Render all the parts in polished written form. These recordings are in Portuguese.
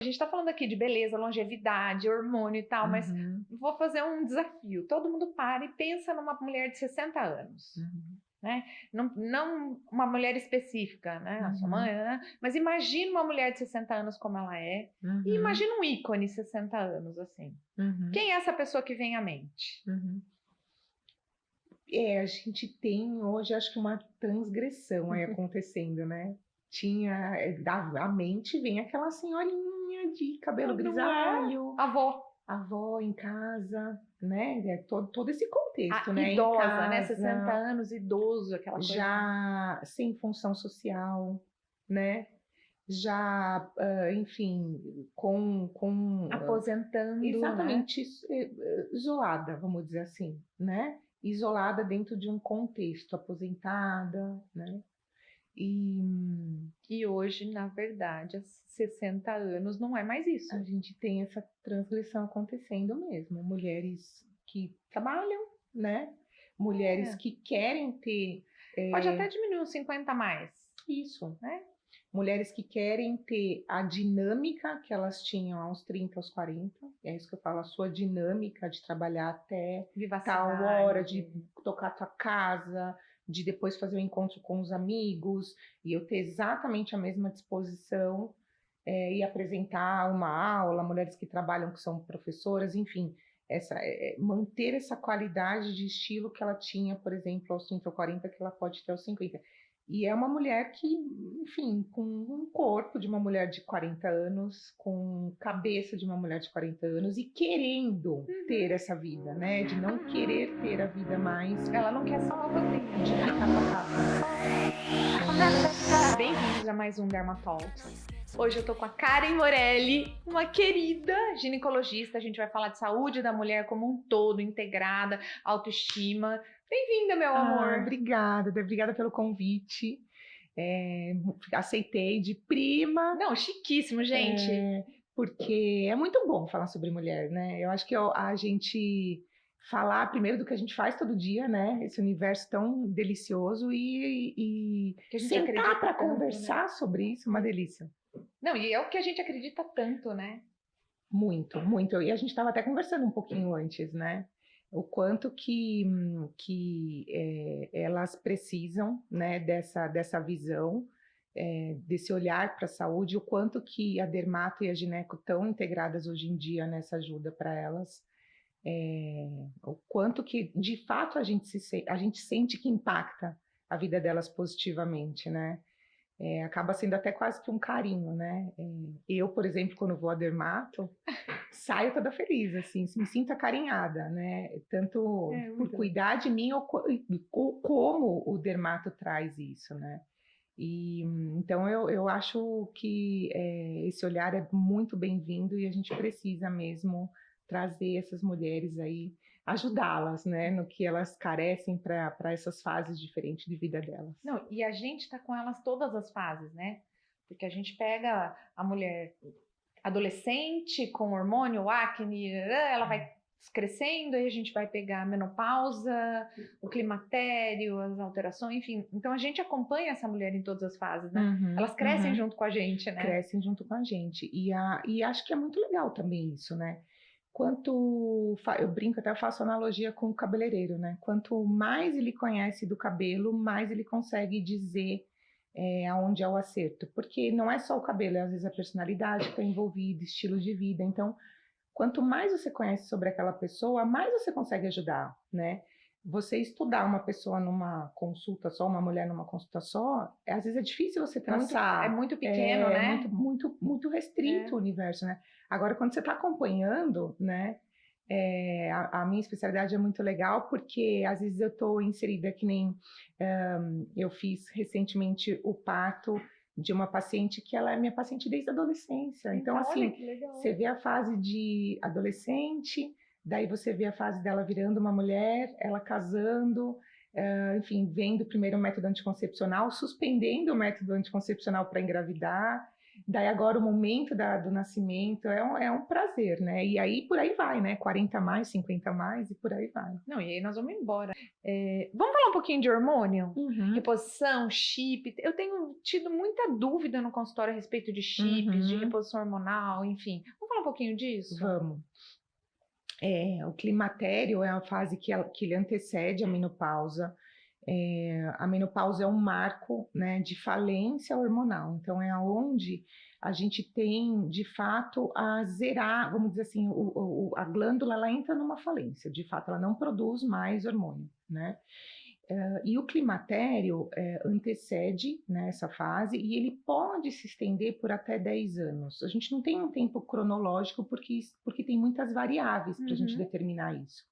A gente tá falando aqui de beleza, longevidade, hormônio e tal, mas Uhum, vou fazer um desafio. Todo mundo para e pensa numa mulher de 60 anos, uhum, né? Não uma mulher específica, né? A sua mãe, uhum, né? Mas imagina uma mulher de 60 anos como ela é, e uhum, imagina um ícone 60 anos, assim. uhum, Quem é essa pessoa que vem à mente? uhum. A gente tem hoje, acho que uma transgressão aí acontecendo, né? A mente vem aquela senhorinha de cabelo Não é? grisalho, Avó, avó em casa, né? Todo esse a contexto, né? Em idosa, né? 60 casa, anos, idoso, aquela coisa. já sem função social, né? Já, enfim, com Aposentando, né? exatamente isolada, vamos dizer assim, né? Isolada dentro de um contexto, aposentada, né? E E hoje, na verdade, aos 60 anos não é mais a isso. gente tem essa transgressão acontecendo mesmo. Mulheres que trabalham, né? Mulheres É. que querem ter Pode é, até diminuir uns 50 a mais, isso, né? mulheres que querem ter a dinâmica que elas tinham aos 30, aos 40, é isso que eu falo, a sua dinâmica de trabalhar até tal hora, Vivacidade. de tocar a tua casa, de depois fazer o encontro com os amigos, e eu ter exatamente a mesma disposição, e apresentar uma aula, mulheres que trabalham, que são professoras, enfim, manter essa qualidade de estilo que ela tinha, por exemplo, aos 30 ou 40, que ela pode ter aos 50. E é uma mulher que, enfim, com um corpo de uma mulher de 40 anos, com cabeça de uma mulher de 40 anos e querendo ter Uhum. essa vida, né? De não querer ter a vida mais Ela não quer só uma vozinha, de né? picar pacato. Bem-vindos a mais um Dermatalks. Hoje eu tô com a Karen Morelli, uma querida ginecologista. A gente vai falar de saúde da mulher como um todo, integrada, autoestima. Bem-vinda, meu Ah, amor. obrigada, obrigada pelo convite. É, aceitei de prima, Não, chiquíssimo, gente. porque é muito bom falar sobre mulher, né? Eu acho que a gente falar primeiro do que a gente faz todo dia, né? Esse universo tão delicioso e Que a gente sentar acredita para tanto, né? conversar sobre isso, uma delícia. Não, e é o que a gente acredita tanto, né? Muito, muito. E a gente estava até conversando um pouquinho antes, né? O quanto que elas precisam, né, dessa visão, desse olhar para a saúde, o quanto que a dermato e a gineco estão integradas hoje em dia nessa ajuda para elas, o quanto que de fato a gente sente que impacta a vida delas positivamente, né? Acaba sendo até quase que um carinho, né? Eu, por exemplo, quando vou a dermato, saio toda feliz, assim, me sinto acarinhada, né? Tanto É por muito legal. cuidar de mim, ou como o dermato traz isso, né? E então eu acho que esse olhar é muito bem-vindo e a gente precisa mesmo trazer essas mulheres aí, ajudá-las, né, no que elas carecem para essas fases diferentes de vida delas. Não, e a gente tá com elas todas as fases, né? Porque a gente pega a mulher adolescente com hormônio, acne, ela vai crescendo, aí a gente vai pegar a menopausa, o climatério, as alterações, enfim. Então a gente acompanha essa mulher em todas as fases, né? Uhum, Elas crescem uhum. junto com a gente, né? Crescem junto com a gente. E acho que é muito legal também isso, né? Eu brinco, até faço analogia com o cabeleireiro, né? Quanto mais ele conhece do cabelo, mais ele consegue dizer aonde é o acerto. Porque não é só o cabelo, é às vezes a personalidade que está envolvida, estilo de vida. Então, quanto mais você conhece sobre aquela pessoa, mais você consegue ajudar, né? Você estudar uma pessoa numa consulta só, uma mulher numa consulta só, às vezes é difícil você É traçar, muito pequeno, muito, né? muito, muito restrito o É. universo, né? Agora, quando você está acompanhando, né? A minha especialidade é muito legal porque às vezes eu estou inserida que nem eu fiz recentemente o parto de uma paciente que ela é minha paciente desde a adolescência. Então, Então, olha assim, que legal. você vê a fase de adolescente, daí você vê a fase dela virando uma mulher, ela casando, enfim, vendo primeiro o método anticoncepcional, suspendendo o método anticoncepcional para engravidar. Daí agora o momento do nascimento é um prazer, né? E aí por aí vai, né? 40 a mais, 50 a mais e por aí vai. Não, e aí nós vamos embora. Vamos falar um pouquinho de hormônio? Uhum, Reposição, chip. Eu tenho tido muita dúvida no consultório a respeito de chips, de uhum, reposição hormonal, enfim. Vamos falar um pouquinho disso? vamos. O climatério é a fase que ele antecede a menopausa. A menopausa é um marco, né, de falência hormonal. Então, é onde a gente tem, de fato, a zerar, vamos dizer assim, a glândula ela entra numa falência. De fato, ela não produz mais hormônio, né? E o climatério antecede, né, essa fase e ele pode se estender por até 10 anos. A gente não tem um tempo cronológico porque tem muitas variáveis para a gente determinar isso.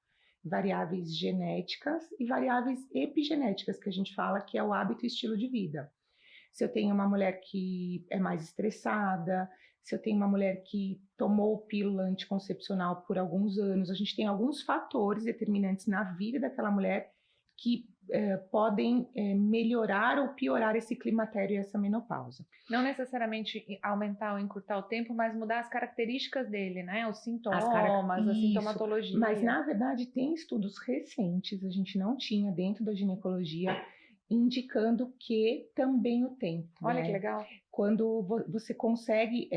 Variáveis genéticas e variáveis epigenéticas, que a gente fala que é o hábito e estilo de vida. Se eu tenho uma mulher que é mais estressada, se eu tenho uma mulher que tomou pílula anticoncepcional por alguns anos, a gente tem alguns fatores determinantes na vida daquela mulher que podem melhorar ou piorar esse climatério e essa menopausa. Não necessariamente aumentar ou encurtar o tempo, mas mudar as características dele, né? Os sintomas, a sintomatologia. Mas, na verdade, tem estudos recentes, a gente não tinha dentro da ginecologia, indicando que também o tempo. Olha né? que legal. Quando você consegue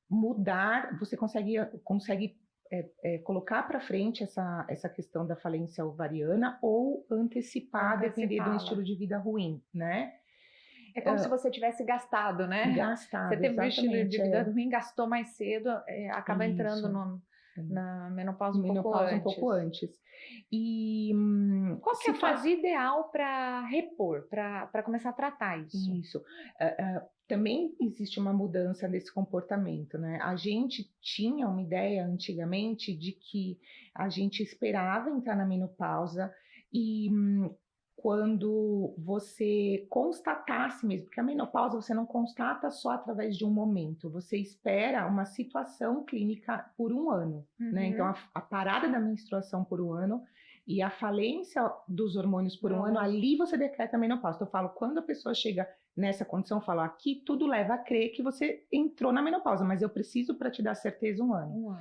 mudar, você consegue colocar para frente essa questão da falência ovariana ou antecipar, depender de um estilo de vida ruim, né? É como se você tivesse gastado, né? Gastado, você teve um estilo de vida é. ruim, gastou mais cedo, acaba Isso. entrando na menopausa um pouco antes. E qual que é a fase ideal para repor, para começar a tratar isso? Isso. Também existe uma mudança nesse comportamento, né? A gente tinha uma ideia antigamente de que a gente esperava entrar na menopausa e quando você constatasse mesmo, porque a menopausa você não constata só através de um momento, você espera uma situação clínica por um ano, né? Então a parada da menstruação por um ano e a falência dos hormônios por um ano, ali você decreta a menopausa. Então eu falo, quando a pessoa chega nessa condição, eu falo, aqui tudo leva a crer que você entrou na menopausa, mas eu preciso para te dar certeza um ano.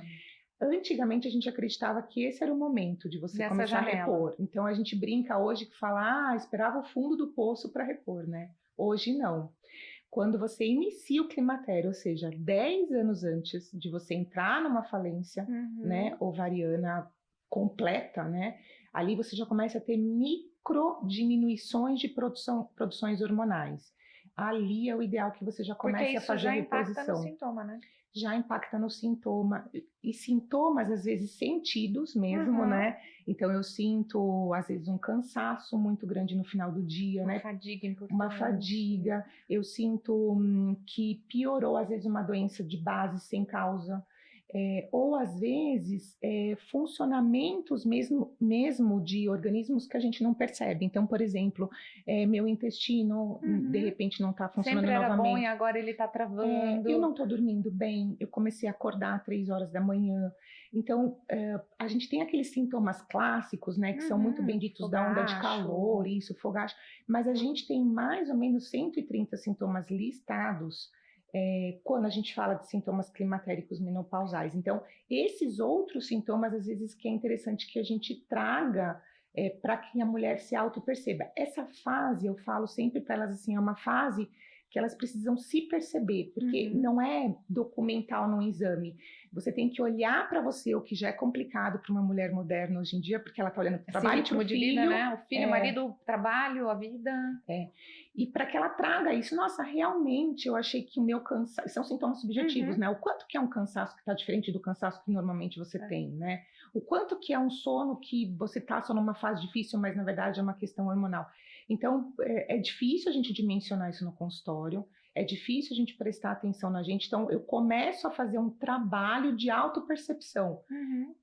Antigamente a gente acreditava que esse era o momento de você começar a repor. Então a gente brinca hoje que fala, esperava o fundo do poço para repor, né? Hoje não. Quando você inicia o climatério, ou seja, 10 anos antes de você entrar numa falência, né, ovariana completa, né? Ali você já começa a ter micro diminuições de produções hormonais. Ali é o ideal que você já comece a fazer a reposição. Porque isso já impacta no sintoma, né? Já impacta no sintoma, e sintomas às vezes sentidos mesmo, né? Então eu sinto às vezes um cansaço muito grande no final do dia, uma né? Fadiga importante. Uma fadiga, eu sinto que piorou às vezes uma doença de base sem causa, ou às vezes funcionamentos mesmo de organismos que a gente não percebe. Então, por exemplo, meu intestino de repente não está funcionando Sempre era novamente. bom e agora ele está travando. Eu não estou dormindo bem, eu comecei a acordar às 3 horas da manhã. Então, a gente tem aqueles sintomas clássicos, né, que são muito benditos da onda de calor, fogacho, mas a gente tem mais ou menos 130 sintomas listados quando a gente fala de sintomas climatéricos menopausais. Então, esses outros sintomas, às vezes, que é interessante que a gente traga para que a mulher se auto-perceba. Essa fase, eu falo sempre para elas assim, é uma fase que elas precisam se perceber, porque não é documental num exame. Você tem que olhar para você, o que já é complicado para uma mulher moderna hoje em dia, porque ela está olhando para o trabalho, para o filho. Vida, né? O filho, o marido, o trabalho, a vida. E para que ela traga isso, nossa, realmente eu achei que o meu cansaço, são sintomas subjetivos, né? O quanto que é um cansaço que está diferente do cansaço que normalmente você tem, né? O quanto que é um sono que você está só numa fase difícil, mas na verdade é uma questão hormonal. Então, é difícil a gente dimensionar isso no consultório, é difícil a gente prestar atenção na gente. Então, eu começo a fazer um trabalho de autopercepção,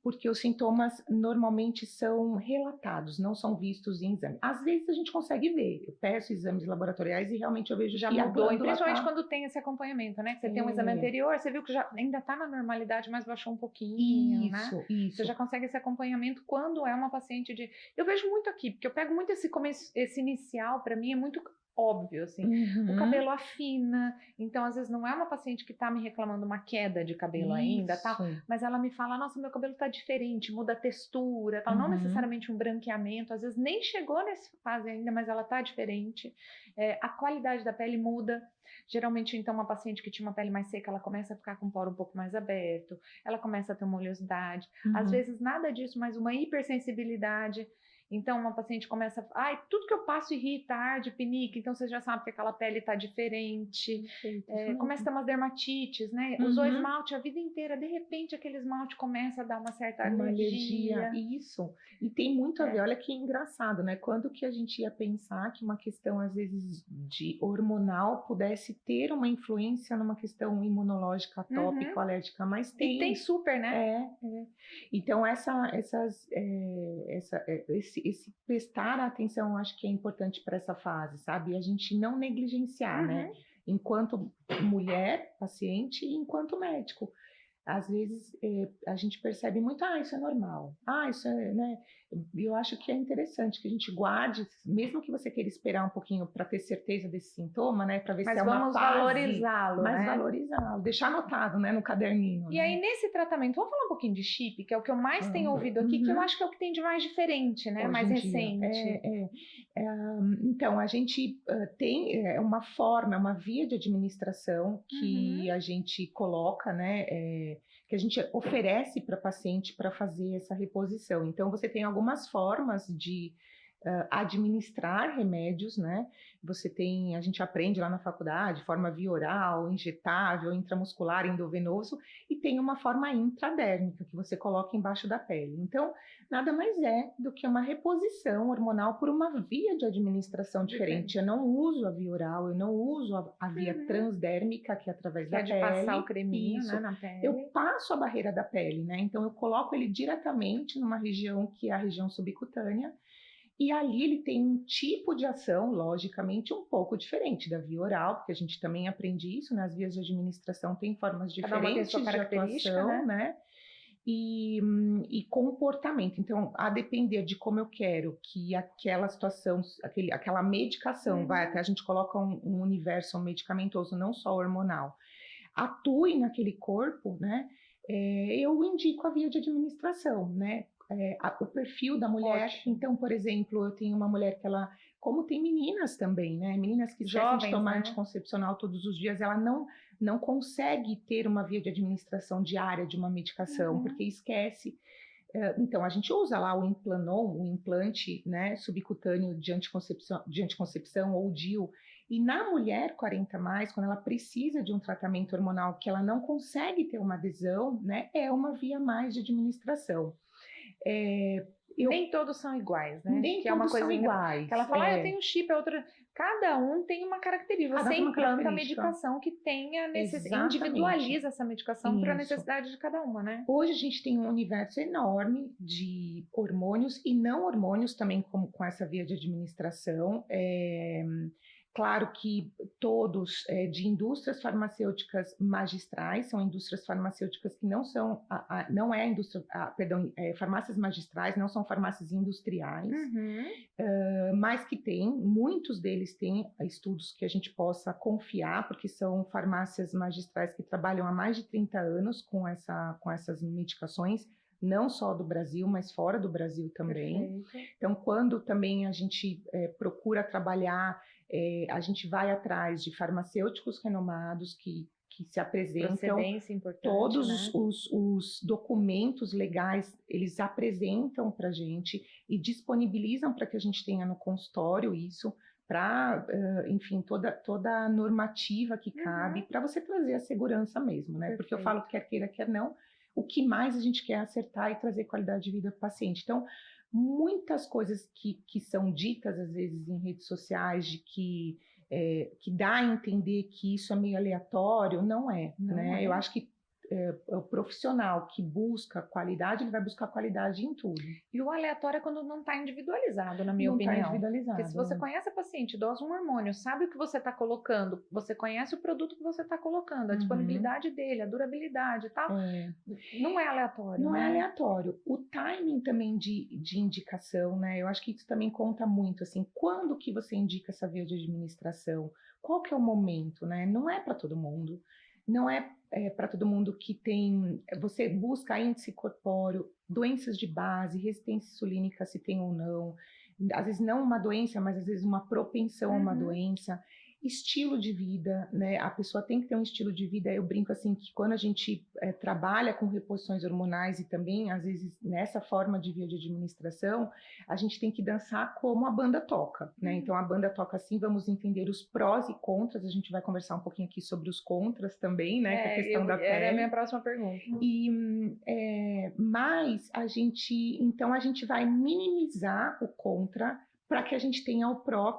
porque os sintomas normalmente são relatados, não são vistos em exame. Às vezes a gente consegue ver, eu peço exames laboratoriais e realmente eu vejo já que mudou, principalmente quando tem esse acompanhamento, né? Você tem um exame anterior, você viu que já ainda está na normalidade, mas baixou um pouquinho, né? Você já consegue esse acompanhamento quando é uma paciente de... Eu vejo muito aqui, porque eu pego muito esse começo, esse inicial, para mim é muito óbvio, assim. O Uhum. cabelo afina, então às vezes não é uma paciente que tá me reclamando uma queda de cabelo ainda, tal, Isso. mas ela me fala, nossa, meu cabelo tá diferente, muda a textura, tal, não Uhum. necessariamente um branqueamento, às vezes nem chegou nessa fase ainda, mas ela tá diferente. A qualidade da pele muda. Geralmente, então, uma paciente que tinha uma pele mais seca, ela começa a ficar com o poro um pouco mais aberto, ela começa a ter uma oleosidade. Às Uhum. vezes nada disso, mas uma hipersensibilidade. Então, uma paciente começa, ai, tudo que eu passo irrita, arde, pinica, então você já sabe que aquela pele está diferente. Perfeito, isso Começa a mesmo. ter umas dermatites, né? Usou Uhum. esmalte a vida inteira, de repente aquele esmalte começa a dar uma certa Uma alergia, alergia. isso. E tem muito a ver, É. olha que engraçado, né? Quando que a gente ia pensar que uma questão, às vezes, de hormonal pudesse ter uma influência numa questão imunológica atópica Uhum. ou alérgica, mas E tem tem. super, né? Então, esse prestar atenção, acho que é importante para essa fase, sabe? A gente não negligenciar, né? Uhum. Enquanto mulher, paciente, e enquanto médico. Às vezes a gente percebe muito, isso é normal, isso é, né? Eu acho que é interessante que a gente guarde, mesmo que você queira esperar um pouquinho para ter certeza desse sintoma, né? Para ver se Mas é uma vamos fase, valorizá-lo, mas né? valorizá-lo, deixar anotado, né? No caderninho, E aí, né? nesse tratamento, vamos falar um pouquinho de chip, que é o que eu mais tenho Vamos. ouvido aqui, que eu Uhum. acho que é o que tem de mais diferente, né? Hoje Mais em dia. recente. Então, a gente tem uma forma, uma via de administração que Uhum. a gente coloca, né, que a gente oferece para paciente para fazer essa reposição. Então, você tem algumas formas de administrar remédios, né? A gente aprende lá na faculdade, forma via oral, injetável, intramuscular, endovenoso, e tem uma forma intradérmica que você coloca embaixo da pele. Então, nada mais é do que uma reposição hormonal por uma via de administração diferente. Eu não uso a via oral, eu não uso a via transdérmica, que é através Que da é de pele. passar o creminho, Isso. né, na Eu pele. passo a barreira da pele, né? Então eu coloco ele diretamente numa região que é a região subcutânea, e ali ele tem um tipo de ação, logicamente, um pouco diferente da via oral, porque a gente também aprende isso, né? As vias de administração têm formas Cada uma tem sua diferentes de característica, atuação, né? né? E comportamento. Então, a depender de como eu quero que aquela situação, aquela medicação, até a gente coloca um universo medicamentoso, não só hormonal, atue naquele corpo, né? Eu indico a via de administração, né? O perfil da mulher. Ótimo. Então, por exemplo, eu tenho uma mulher que ela, como tem meninas também, né? Meninas que esquecem de Jovens, tomar né? anticoncepcional todos os dias, ela não consegue ter uma via de administração diária de uma medicação, porque esquece. Então, a gente usa lá o Implanon, o implante, né, subcutâneo de anticoncepção ou DIU. E na mulher 40 mais, quando ela precisa de um tratamento hormonal que ela não consegue ter uma adesão, né, é uma via mais de administração. Nem todos são iguais, né? Nem Que é uma todos são coisa iguais. que ela fala, eu tenho chip, a outra. Cada um tem uma característica. Cada Você um tem uma implanta a característica. medicação que tenha Exatamente. individualiza essa medicação para a Isso. necessidade de cada uma, né? Hoje a gente tem um universo enorme de hormônios e não hormônios também como com essa via de administração. Claro que todos de indústrias farmacêuticas magistrais, são indústrias farmacêuticas que não são, não é a indústria, farmácias magistrais, não são farmácias industriais, mas que tem, muitos deles têm estudos que a gente possa confiar, porque são farmácias magistrais que trabalham há mais de 30 anos com essas medicações, não só do Brasil, mas fora do Brasil também. Perfeito. Então, quando também a gente procura trabalhar, a gente vai atrás de farmacêuticos renomados que se apresentam, Procedência importante, todos né? os documentos legais, eles apresentam para a gente e disponibilizam para que a gente tenha no consultório isso, para, enfim, toda a normativa que cabe, para você trazer a segurança mesmo, né? Perfeito. Porque eu falo que quer queira, quer não, o que mais a gente quer é acertar e trazer qualidade de vida para o paciente. Então, muitas coisas que são ditas, às vezes, em redes sociais, de que dá a entender que isso é meio aleatório, não é, né? Eu acho que o profissional que busca qualidade, ele vai buscar qualidade em tudo. E o aleatório é quando não está individualizado, na minha Não está opinião. individualizado. Porque se você conhece a paciente, dosa um hormônio, sabe o que você está colocando, você conhece o produto que você está colocando, a disponibilidade dele, a durabilidade e tal, não é aleatório, Não né? é aleatório. O timing também de indicação, né? Eu acho que isso também conta muito, assim, quando que você indica essa via de administração? Qual que é o momento, né? Não é para todo mundo. Não é, para todo mundo que tem... Você busca índice corpóreo, doenças de base, resistência insulínica, se tem ou não. Às vezes não uma doença, mas às vezes uma propensão a uma doença. Estilo de vida, né? A pessoa tem que ter um estilo de vida. Eu brinco assim que quando a gente trabalha com reposições hormonais e também, às vezes, nessa forma de via de administração, a gente tem que dançar como a banda toca, né? Então, a banda toca assim, vamos entender os prós e contras. A gente vai conversar um pouquinho aqui sobre os contras também, né? Que é a questão da pele. Era a minha próxima pergunta. Mas então a gente vai minimizar o contra para que a gente tenha o pró,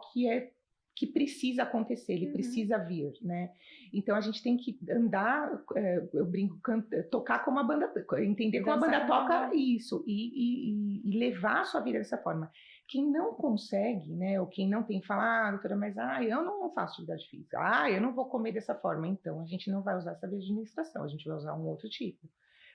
que precisa acontecer, ele precisa vir, né? Então a gente tem que andar, eu brinco, tocar como a banda, entender como a banda toca isso, e levar a sua vida dessa forma. Quem não consegue, né, ou quem não tem, fala, doutora, mas eu não faço atividade física, eu não vou comer dessa forma, então a gente não vai usar essa via de administração, a gente vai usar um outro tipo.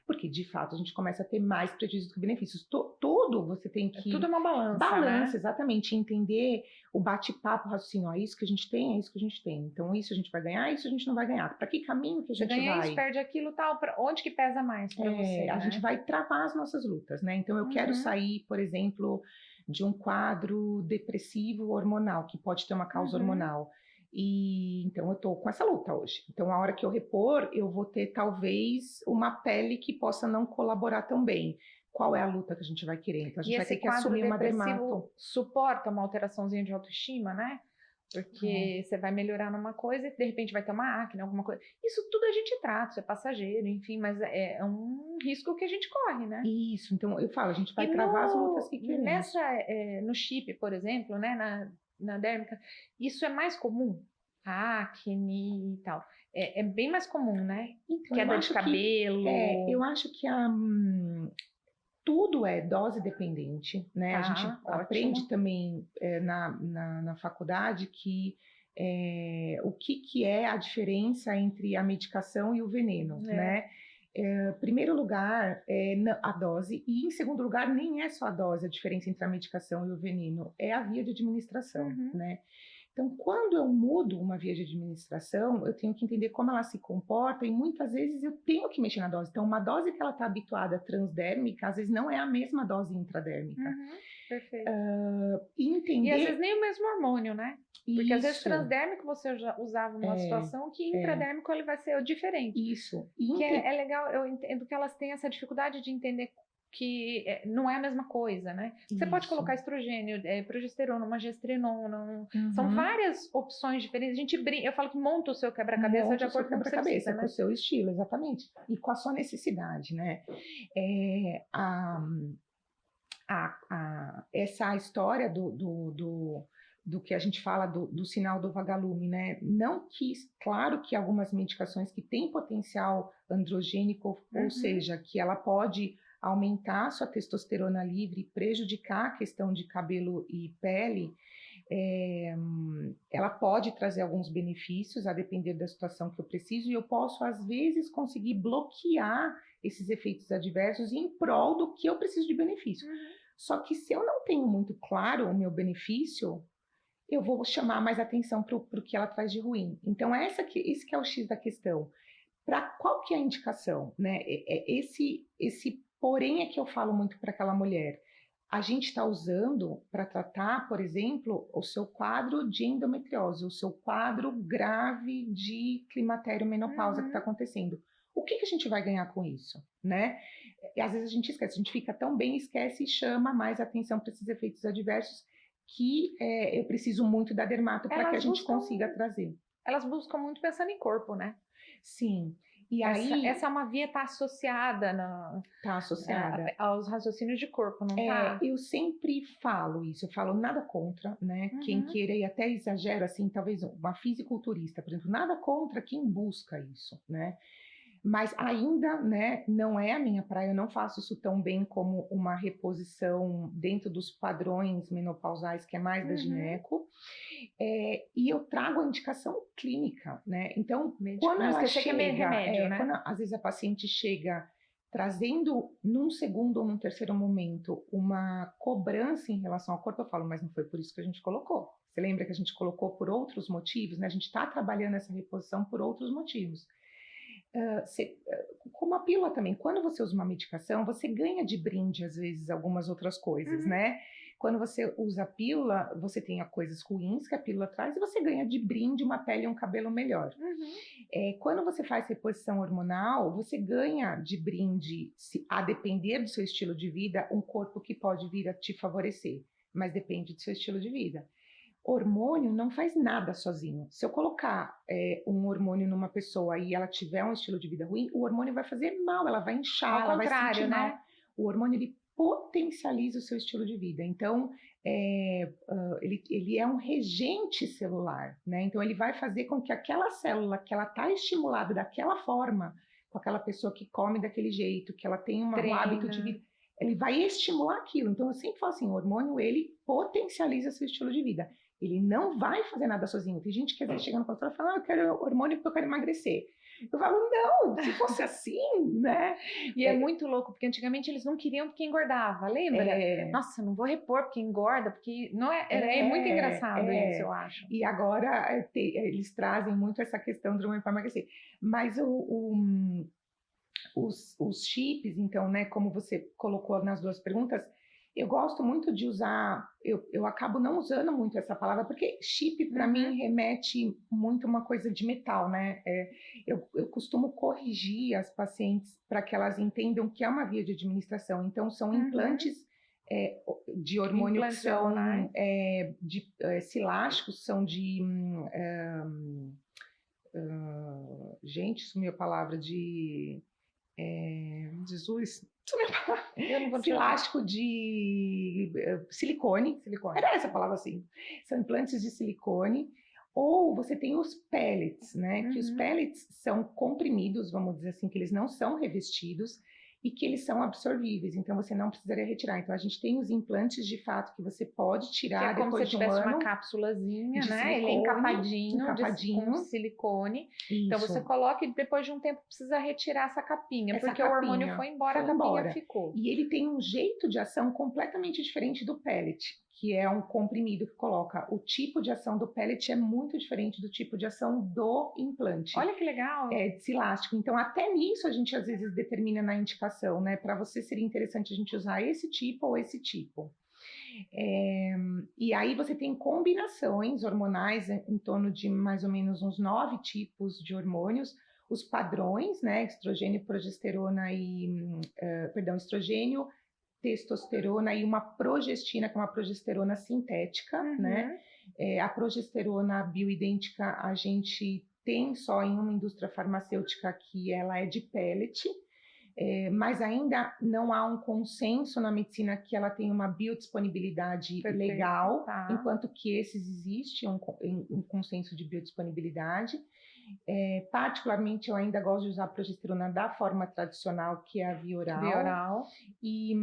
Porque, de fato, a gente começa a ter mais prejuízos do que benefícios. Tudo você tem que... Tudo é uma balança, Balança, né? Exatamente. Entender o bate-papo, o raciocínio. É isso que a gente tem, é isso que a gente tem. Então, isso a gente vai ganhar, isso a gente não vai ganhar. Para que caminho que a gente vai? Você ganha isso, perde aquilo, tal. Onde que pesa mais para você, A né? gente vai travar as nossas lutas, né? Então, eu quero sair, por exemplo, de um quadro depressivo hormonal, que pode ter uma causa hormonal. E então eu estou com essa luta hoje. Então, a hora que eu repor, eu vou ter talvez uma pele que possa não colaborar tão bem. Qual é a luta que a gente vai querer? Então, a gente vai ter que assumir uma dermato. Suporta uma alteraçãozinha de autoestima, né? Porque você vai melhorar numa coisa e de repente vai ter uma acne, alguma coisa. Isso tudo a gente trata, isso é passageiro, enfim, mas é um risco que a gente corre, né? Isso, então eu falo, a gente vai travar as lutas que queremos. No chip, por exemplo, né, na dérmica, isso é mais comum? A acne e tal. É bem mais comum, né? Então, Queda de cabelo. Eu acho que tudo é dose dependente, né? A gente aprende também na faculdade que o que é a diferença entre a medicação e o veneno, né? Em primeiro lugar, a dose, e em segundo lugar, nem é só a dose, a diferença entre a medicação e o veneno, é a via de administração, né? Então, quando eu mudo uma via de administração, eu tenho que entender como ela se comporta e muitas vezes eu tenho que mexer na dose. Então, uma dose que ela está habituada transdérmica, às vezes não é a mesma dose intradérmica. Perfeito. Entender... E às vezes nem o mesmo hormônio, né? Porque às vezes transdérmico você já usava numa situação que intradérmico ele vai ser diferente. Isso. Que é legal, eu entendo que elas têm essa dificuldade de entender que não é a mesma coisa, né? Você pode colocar estrogênio, progesterona, uma gestrinona, são várias opções diferentes. Eu falo que monta o seu quebra-cabeça de acordo com o que você precisa, né? Com o seu estilo, exatamente. E com a sua necessidade, né? Essa história do que a gente fala do sinal do vagalume, né? Não que, claro que algumas medicações que têm potencial androgênico, ou seja, que ela pode aumentar a sua testosterona livre, prejudicar a questão de cabelo e pele, ela pode trazer alguns benefícios, a depender da situação que eu preciso, e eu posso, às vezes, conseguir bloquear esses efeitos adversos em prol do que eu preciso de benefício. Só que se eu não tenho muito claro o meu benefício, eu vou chamar mais atenção para o que ela traz de ruim. Então, esse que é o X da questão. Para qual que é a indicação, né? Esse porém é que eu falo muito para aquela mulher. A gente está usando para tratar, por exemplo, o seu quadro de endometriose, o seu quadro grave de climatério menopausa que está acontecendo. O que a gente vai ganhar com isso, né? E às vezes a gente esquece, a gente fica tão bem, esquece e chama mais atenção para esses efeitos adversos que eu preciso muito da dermato para que a gente consiga trazer. Elas buscam muito pensando em corpo, né? Sim. E aí, essa é uma via está associada aos raciocínios de corpo, não tá? Eu sempre falo isso, eu falo nada contra, né? Quem queira, e até exagero, assim, talvez uma fisiculturista, por exemplo, nada contra quem busca isso, né? Mas ainda, né, não é a minha praia, eu não faço isso tão bem como uma reposição dentro dos padrões menopausais, que é mais da gineco. E eu trago a indicação clínica, né? Então, quando Não ela esquecer que é remédio, né? quando às vezes a paciente chega trazendo num segundo ou num terceiro momento uma cobrança em relação ao corpo, eu falo, mas não foi por isso que a gente colocou. Você lembra que a gente colocou por outros motivos, né? A gente está trabalhando essa reposição por outros motivos. Como a pílula também, quando você usa uma medicação, você ganha de brinde, às vezes, algumas outras coisas, né? Quando você usa a pílula, você tem coisas ruins que a pílula traz e você ganha de brinde uma pele e um cabelo melhor. Quando você faz reposição hormonal, você ganha de brinde, a depender do seu estilo de vida, um corpo que pode vir a te favorecer, mas depende do seu estilo de vida. Hormônio não faz nada sozinho. Se eu colocar um hormônio numa pessoa e ela tiver um estilo de vida ruim, o hormônio vai fazer mal, ela vai inchar, ela vai sentir mal. Né? O hormônio, ele potencializa o seu estilo de vida. Então, ele é um regente celular, né? Então, ele vai fazer com que aquela célula que ela está estimulada daquela forma, com aquela pessoa que come daquele jeito, que ela tem um hábito de vida, ele vai estimular aquilo. Então, eu sempre falo assim, o hormônio, ele potencializa seu estilo de vida. Ele não vai fazer nada sozinho. Tem gente que às vezes chega no consultório e fala, eu quero hormônio porque eu quero emagrecer. Eu falo, não, se fosse assim, né? E é muito louco, porque antigamente eles não queriam porque engordava, lembra? Nossa, não vou repor porque engorda, porque não é muito engraçado isso, eu acho. E agora eles trazem muito essa questão do hormônio para emagrecer. Mas os chips, então, né, como você colocou nas duas perguntas, eu gosto muito de usar, eu acabo não usando muito essa palavra, porque chip para mim remete muito a uma coisa de metal, né? Eu costumo corrigir as pacientes para que elas entendam que é uma via de administração. Então, são implantes de hormônio que são silásticos, são de... gente, sumiu a palavra de... Jesus, elástico de silicone. Era essa palavra assim. São implantes de silicone. Ou você tem os pellets, né? Que os pellets são comprimidos, vamos dizer assim, que eles não são revestidos e que eles são absorvíveis, então você não precisaria retirar. Então a gente tem os implantes de fato que você pode tirar depois de um ano. Como se tivesse uma cápsulazinha, né? Ele é encapadinho com silicone. Isso. Então você coloca e depois de um tempo precisa retirar essa capinha, porque o hormônio foi embora, a capinha ficou. E ele tem um jeito de ação completamente diferente do pellet, que é um comprimido que coloca. O tipo de ação do pellet é muito diferente do tipo de ação do implante. Olha que legal! É silástico. Então, até nisso a gente às vezes determina na indicação, né? Para você seria interessante a gente usar esse tipo ou esse tipo. E aí você tem combinações hormonais em torno de mais ou menos uns 9 tipos de hormônios. Os padrões, né? Estrogênio, progesterona estrogênio, testosterona e uma progestina, que é uma progesterona sintética, né? A progesterona bioidêntica a gente tem só em uma indústria farmacêutica que ela é de pellet, mas ainda não há um consenso na medicina que ela tem uma biodisponibilidade legal, enquanto que esses existe um consenso de biodisponibilidade. Particularmente, eu ainda gosto de usar a progesterona da forma tradicional, que é a via oral. E,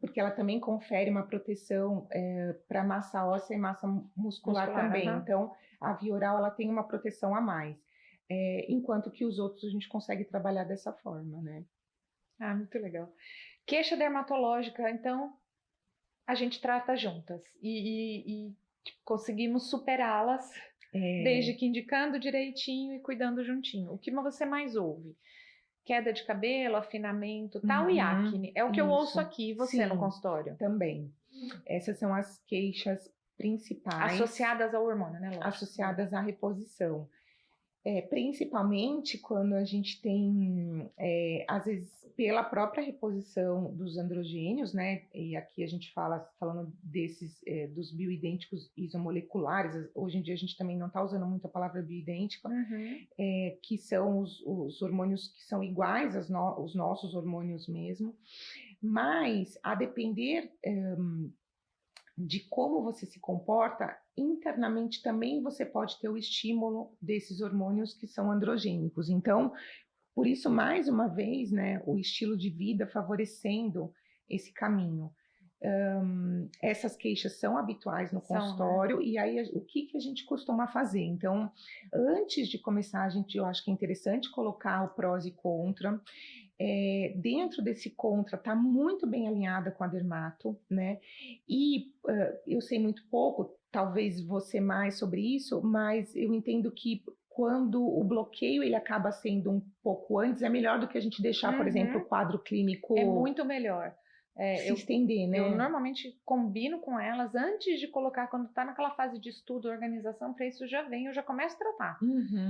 porque ela também confere uma proteção para massa óssea e massa muscular também. Então, a via oral ela tem uma proteção a mais. Enquanto que os outros a gente consegue trabalhar dessa forma, né? Ah, muito legal. Queixa dermatológica, então, a gente trata juntas. E conseguimos superá-las. Desde que indicando direitinho e cuidando juntinho. O que você mais ouve? Queda de cabelo, afinamento, tal e acne. É o que eu ouço aqui, você no consultório. Também. Essas são as queixas principais. Associadas ao hormônio, né, Lógico? Associadas à reposição. Principalmente quando a gente tem, às vezes, pela própria reposição dos androgênios, né? E aqui a gente falando desses, dos bioidênticos isomoleculares, hoje em dia a gente também não está usando muito a palavra bioidêntica, que são os hormônios que são iguais aos nossos hormônios mesmo, mas a depender de como você se comporta, internamente também você pode ter o estímulo desses hormônios que são androgênicos. Então, por isso, mais uma vez, né, o estilo de vida favorecendo esse caminho. Essas queixas são habituais no São, né? consultório, e aí o que a gente costuma fazer? Então, antes de começar, eu acho que é interessante colocar o prós e contra. Dentro desse contra, está muito bem alinhada com a dermato, né? E eu sei muito pouco, talvez você mais sobre isso, mas eu entendo que quando o bloqueio ele acaba sendo um pouco antes, é melhor do que a gente deixar, por exemplo, o quadro clínico É muito melhor. se estender, né? Eu normalmente combino com elas antes de colocar, quando está naquela fase de estudo, organização, para isso já vem, eu já começo a tratar.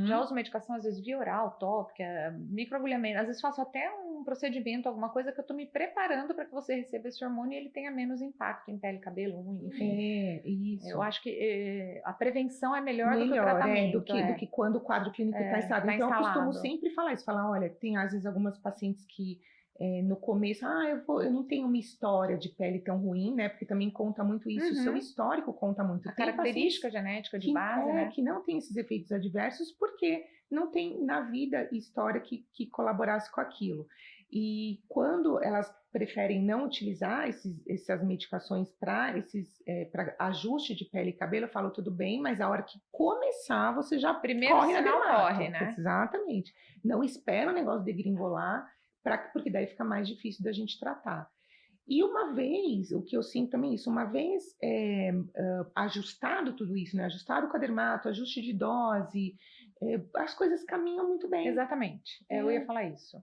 Já uso medicação, às vezes via oral, tópica, microagulhamento, às vezes faço até um procedimento, alguma coisa que eu estou me preparando para que você receba esse hormônio e ele tenha menos impacto em pele, cabelo, unha, enfim. Isso. Eu acho que a prevenção é melhor do que o tratamento. Do que quando o quadro clínico está instalado. Então, eu costumo sempre falar isso, olha, tem às vezes algumas pacientes que no começo, eu não tenho uma história de pele tão ruim, né? Porque também conta muito isso, o seu histórico conta muito. A característica genética de base, né? Que não tem esses efeitos adversos, porque não tem na vida história que colaborasse com aquilo. E quando elas preferem não utilizar essas medicações para ajuste de pele e cabelo, eu falo, tudo bem, mas a hora que começar, você já primeiro corre na dermato. corre, né? Exatamente. Não espera o negócio degringolar, porque daí fica mais difícil da gente tratar. E uma vez, o que eu sinto também é isso, uma vez ajustado tudo isso, né? Ajustado com a dermato, ajuste de dose, as coisas caminham muito bem. Exatamente, eu ia falar isso.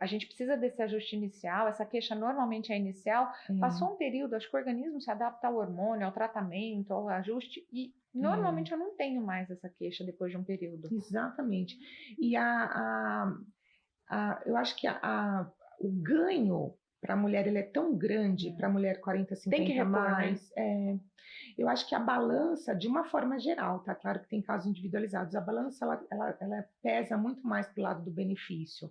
A gente precisa desse ajuste inicial, essa queixa normalmente é inicial, passou um período, acho que o organismo se adapta ao hormônio, ao tratamento, ao ajuste, e normalmente eu não tenho mais essa queixa depois de um período. Exatamente. E eu acho que o ganho para a mulher ele é tão grande, para a mulher 40, 50 a mais. Né? Eu acho que a balança, de uma forma geral, tá claro que tem casos individualizados, a balança ela pesa muito mais para o lado do benefício,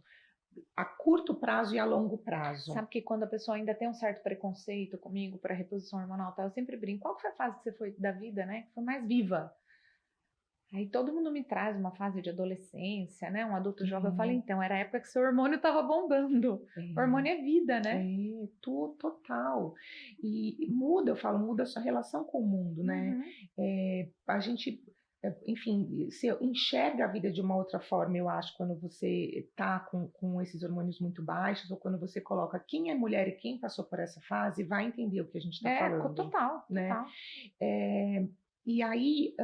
a curto prazo e a longo prazo. Sabe que quando a pessoa ainda tem um certo preconceito comigo para reposição hormonal, eu sempre brinco, qual foi a fase que você foi da vida, né, que foi mais viva? Aí todo mundo me traz uma fase de adolescência, né? Um adulto jovem. Eu falo, então, era a época que seu hormônio estava bombando. Hormônio é vida, né? Total. E muda a sua relação com o mundo, né? A gente, enfim, você enxerga a vida de uma outra forma, eu acho, quando você está com esses hormônios muito baixos, ou quando você coloca quem é mulher e quem passou por essa fase, vai entender o que a gente está falando. Total, né? Total. E aí...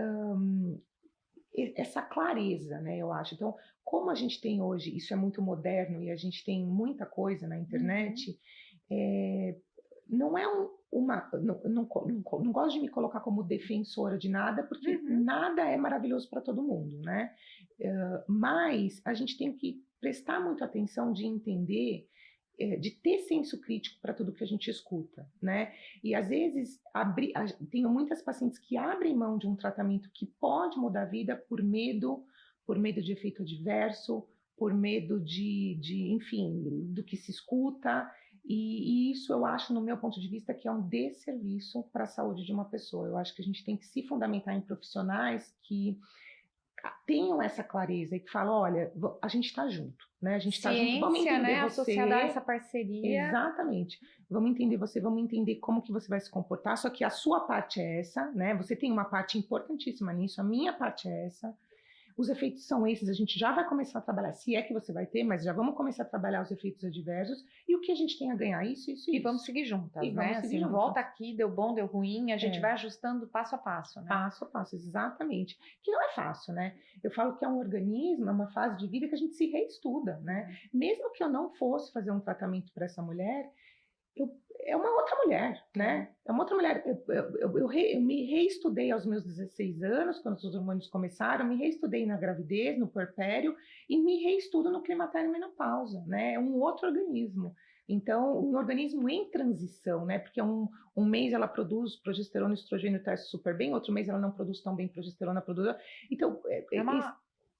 essa clareza, né, eu acho. Então, como a gente tem hoje, isso é muito moderno e a gente tem muita coisa na internet, não é não gosto de me colocar como defensora de nada, porque nada é maravilhoso para todo mundo, né? Mas a gente tem que prestar muita atenção de entender, de ter senso crítico para tudo que a gente escuta, né? E às vezes tenho muitas pacientes que abrem mão de um tratamento que pode mudar a vida por medo de efeito adverso, por medo enfim, do que se escuta. E isso eu acho, no meu ponto de vista, que é um desserviço para a saúde de uma pessoa. Eu acho que a gente tem que se fundamentar em profissionais que tenham essa clareza e que falam, olha, a gente está junto, né? A gente está junto, vamos entender, né? Associada a essa parceria. Exatamente. Vamos entender você, vamos entender como que você vai se comportar, só que a sua parte é essa, né? Você tem uma parte importantíssima nisso, a minha parte é essa. Os efeitos são esses, a gente já vai começar a trabalhar, se é que você vai ter, mas já vamos começar a trabalhar os efeitos adversos e o que a gente tem a ganhar, isso. E vamos seguir juntas, né? Assim, volta aqui, deu bom, deu ruim, a gente vai ajustando passo a passo, né? Passo a passo, exatamente. Que não é fácil, né? Eu falo que é um organismo, é uma fase de vida que a gente se reestuda, né? Mesmo que eu não fosse fazer um tratamento para essa mulher, é uma outra mulher, né? É uma outra mulher. Eu me reestudei aos meus 16 anos, quando os hormônios começaram, me reestudei na gravidez, no puerpério, e me reestudo no climatério e menopausa, né? É um outro organismo. Então, um organismo em transição, né? Porque um mês ela produz progesterona e estrogênio teste super bem, outro mês ela não produz tão bem progesterona, produz... Então,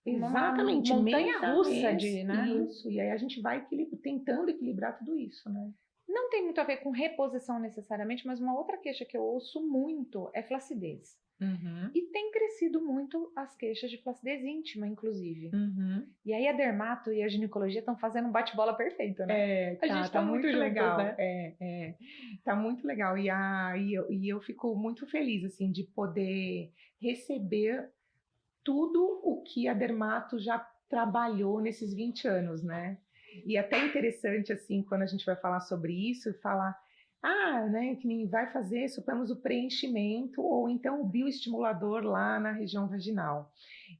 exatamente, uma montanha-russa de, né? Isso, e aí a gente vai tentando equilibrar tudo isso, né? Não tem muito a ver com reposição necessariamente, mas uma outra queixa que eu ouço muito é flacidez. Uhum. E tem crescido muito as queixas de flacidez íntima, inclusive. Uhum. E aí a dermato e a ginecologia estão fazendo um bate-bola perfeito, né? A gente tá muito juntas, legal. né? Tá muito legal. E eu fico muito feliz, assim, de poder receber tudo o que a Dermato já trabalhou nesses 20 anos, né? E até interessante, assim, quando a gente vai falar sobre isso, falar, né, que nem vai fazer, suponhamos, o preenchimento ou então o bioestimulador lá na região vaginal.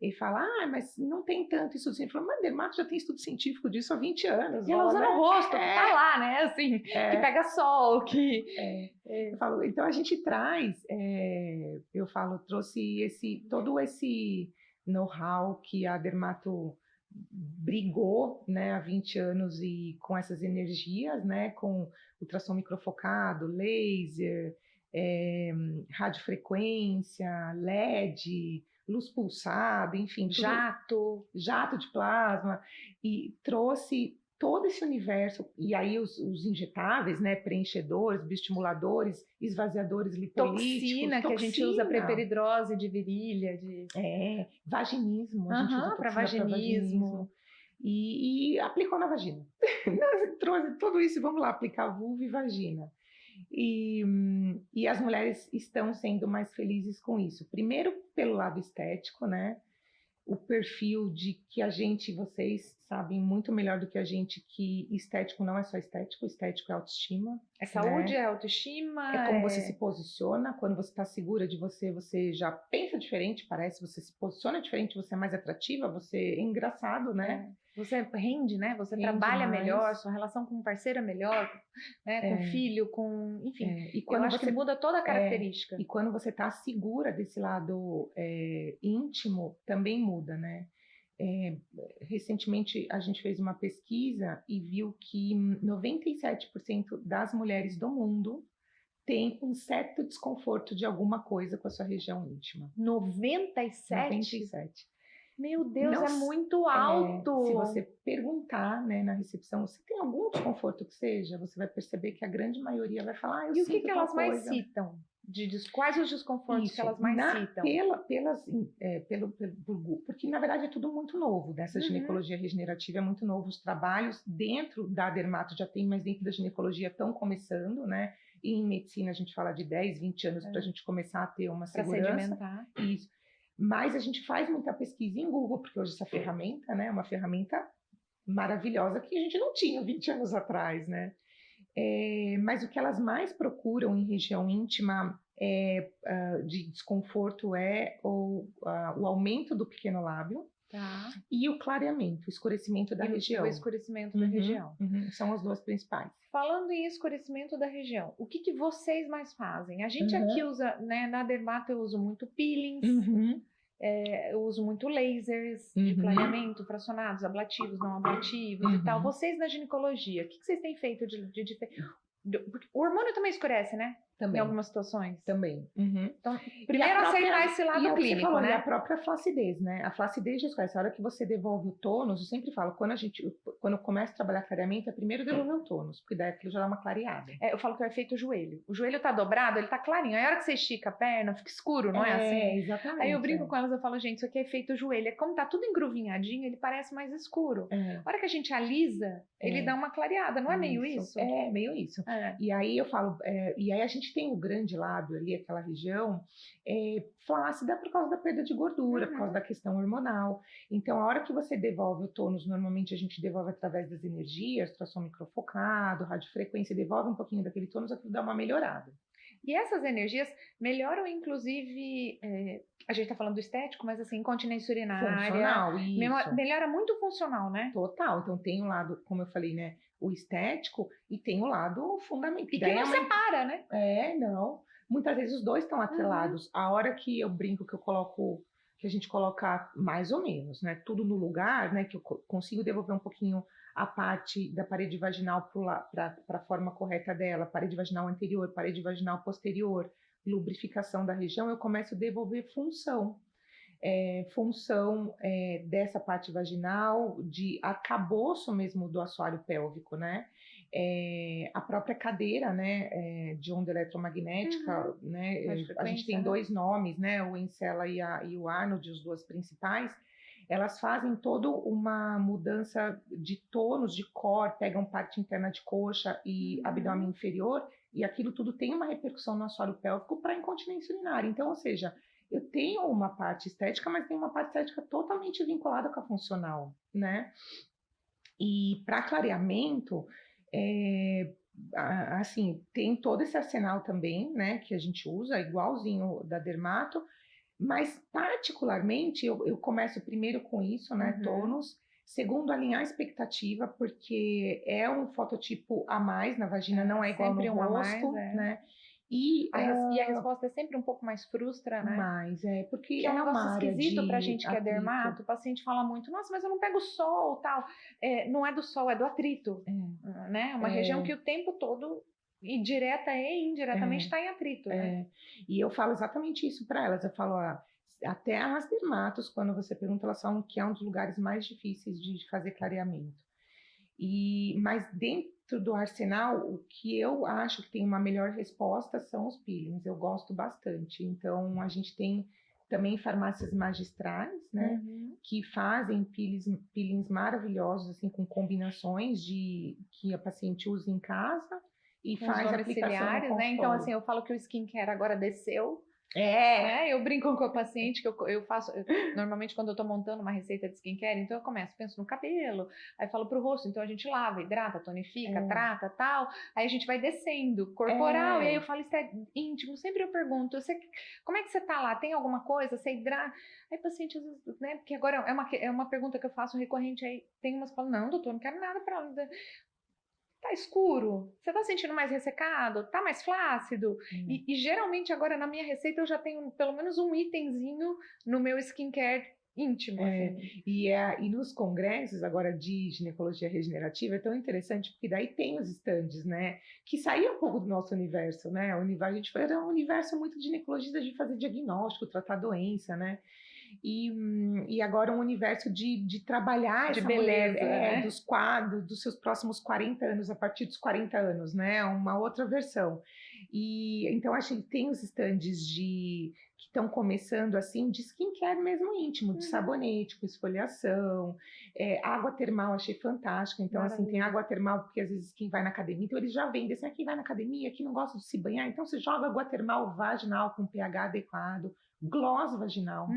E fala, mas não tem tanto estudo científico. Fala, mas Dermato já tem estudo científico disso há 20 anos. E ela usa no rosto, que tá lá, né? Assim, que pega sol, que... Eu falo, então a gente traz, eu falo, trouxe todo esse know-how que a Dermato brigou, né, há 20 anos e com essas energias, né, com ultrassom microfocado, laser, radiofrequência, LED, luz pulsada, enfim, jato de plasma, e trouxe todo esse universo, e aí os injetáveis, né, preenchedores, bioestimuladores, esvaziadores lipolíticos, toxina, que a gente usa para hiperidrose de virilha, vaginismo, a gente usa para toxina para vaginismo. E aplicou na vagina. Trouxe tudo isso, vamos lá, aplicar vulva e vagina. E as mulheres estão sendo mais felizes com isso. Primeiro, pelo lado estético, né? O perfil de que vocês sabem muito melhor do que a gente, que estético não é só estético é autoestima. É saúde, né? É autoestima. É como você se posiciona. Quando você está segura de você, você já pensa diferente, parece, você se posiciona diferente, você é mais atrativa, você é engraçado, né? Você rende, né? Você trabalha melhor, sua relação com o parceiro é melhor, né? Com filho, com... Enfim, e quando eu acho que muda toda a característica. E quando você está segura desse lado íntimo, também muda, né? Recentemente, a gente fez uma pesquisa e viu que 97% das mulheres do mundo tem um certo desconforto de alguma coisa com a sua região íntima. 97? 97. Meu Deus, é muito alto. Se você perguntar, né, na recepção, você tem algum desconforto que seja, você vai perceber que a grande maioria vai falar, eu sinto. E o que elas mais citam? Quais os desconfortos que elas mais citam? Porque, na verdade, é tudo muito novo. Dessa ginecologia regenerativa é muito novo. Os trabalhos dentro da dermato já tem, mas dentro da ginecologia estão começando, né? E em medicina a gente fala de 10, 20 anos para a gente começar a ter uma segurança. Sedimentar. Isso. Mas a gente faz muita pesquisa em Google, porque hoje essa ferramenta, né, é uma ferramenta maravilhosa que a gente não tinha 20 anos atrás, né? Mas o que elas mais procuram em região íntima de desconforto é o aumento do pequeno lábio e o clareamento, o escurecimento da região. O escurecimento da região. São as duas principais. Falando em escurecimento da região, o que vocês mais fazem? A gente aqui usa, né, na dermato eu uso muito peelings, eu uso muito lasers de clareamento, fracionados, ablativos, não ablativos e tal. Vocês na ginecologia, o que vocês têm feito de diferente? O hormônio também escurece, né? Também. Em algumas situações. Também. Então, primeiro aceitar esse lado clínico, falou, né? E a própria flacidez, né? A flacidez já escurece. A hora que você devolve o tônus, eu sempre falo, quando eu começo a trabalhar clareamento, é primeiro devolver o tônus, porque daí aquilo já dá uma clareada. Eu falo que é o efeito joelho. O joelho tá dobrado, ele tá clarinho. Aí a hora que você estica a perna, fica escuro, não é assim? Exatamente. Aí eu brinco com elas, eu falo, gente, isso aqui é efeito joelho. É como tá tudo engruvinhadinho, ele parece mais escuro. A hora que a gente alisa, ele dá uma clareada, não é meio isso? É, meio isso. E aí eu falo, e aí a gente tem o grande lábio ali, aquela região flácida por causa da perda de gordura, por causa da questão hormonal. Então, a hora que você devolve o tônus, normalmente a gente devolve através das energias, ultrassom microfocado, radiofrequência, devolve um pouquinho daquele tônus, aquilo dá uma melhorada. E essas energias melhoram, inclusive, a gente está falando do estético, mas assim, incontinência urinária. Funcional, isso. Melhora muito funcional, né? Total. Então, tem um lado, como eu falei, né? O estético e tem o lado fundamental. E que não separa, né? Não. Muitas vezes os dois estão atrelados. A hora que eu brinco, que a gente coloca mais ou menos, né? Tudo no lugar, né? Que eu consigo devolver um pouquinho a parte da parede vaginal para a forma correta dela, parede vaginal anterior, parede vaginal posterior, lubrificação da região, eu começo a devolver função. função dessa parte vaginal, de arcabouço mesmo do assoalho pélvico, né? A própria cadeira, né, de onda eletromagnética, né? A gente tem dois nomes, né? O Encella e o Arnold, os dois principais. Elas fazem toda uma mudança de tônus de core, pegam parte interna de coxa e abdômen inferior, e aquilo tudo tem uma repercussão no assoalho pélvico para incontinência urinária. Então, ou seja, eu tenho uma parte estética, mas tem uma parte estética totalmente vinculada com a funcional, né? E para clareamento, assim, tem todo esse arsenal também, né, que a gente usa, igualzinho da Dermato, mas particularmente eu começo primeiro com isso, né, tônus. Segundo, alinhar a expectativa, porque é um fototipo a mais na vagina, não é igual no rosto, né? E a resposta é sempre um pouco mais frustra, né? Mais, porque que é um negócio uma área esquisito pra gente que é atrito. dermato. O paciente fala muito, nossa, mas eu não pego sol, tal. Não é do sol, é do atrito, né? Uma região que o tempo todo, e direta e indiretamente, está em atrito, né? E eu falo exatamente isso para elas. Eu falo, até as dermatos, quando você pergunta, elas falam que é um dos lugares mais difíceis de fazer clareamento. Mas dentro do arsenal, o que eu acho que tem uma melhor resposta são os peelings. Eu gosto bastante. Então, a gente tem também farmácias magistrais, né, que fazem peelings maravilhosos, assim, com combinações que a paciente usa em casa e faz aplicação no consultório, né? Então, assim, eu falo que o skincare agora desceu. Eu brinco com a paciente que eu faço, normalmente quando eu tô montando uma receita de skincare, então eu penso no cabelo, aí falo pro rosto, então a gente lava, hidrata, tonifica, trata, tal, aí a gente vai descendo, corporal, e aí eu falo, isso é íntimo, sempre eu pergunto, como é que você tá lá, tem alguma coisa, você hidrata? Aí o paciente, às vezes, né, porque agora é uma pergunta que eu faço recorrente, aí tem umas que falam, não, doutor, não quero nada pra... Tá escuro? Você tá sentindo mais ressecado? Tá mais flácido? E geralmente agora na minha receita eu já tenho pelo menos um itemzinho no meu skincare íntimo. Assim. E nos congressos agora de ginecologia regenerativa é tão interessante porque daí tem os estandes, né? Que saía um pouco do nosso universo, né? A gente era um universo muito de ginecologista de fazer diagnóstico, tratar doença, né? E agora um universo de trabalhar de essa beleza, mulher né? dos seus próximos 40 anos, a partir dos 40 anos, né? Uma outra versão. E então acho que tem os estandes que estão começando assim de skincare mesmo íntimo, de sabonete, com esfoliação, água termal, achei fantástica. Então, assim, tem água termal, porque às vezes quem vai na academia, então eles já vendem assim, quem vai na academia, quem não gosta de se banhar, então você joga água termal vaginal com pH adequado, gloss vaginal.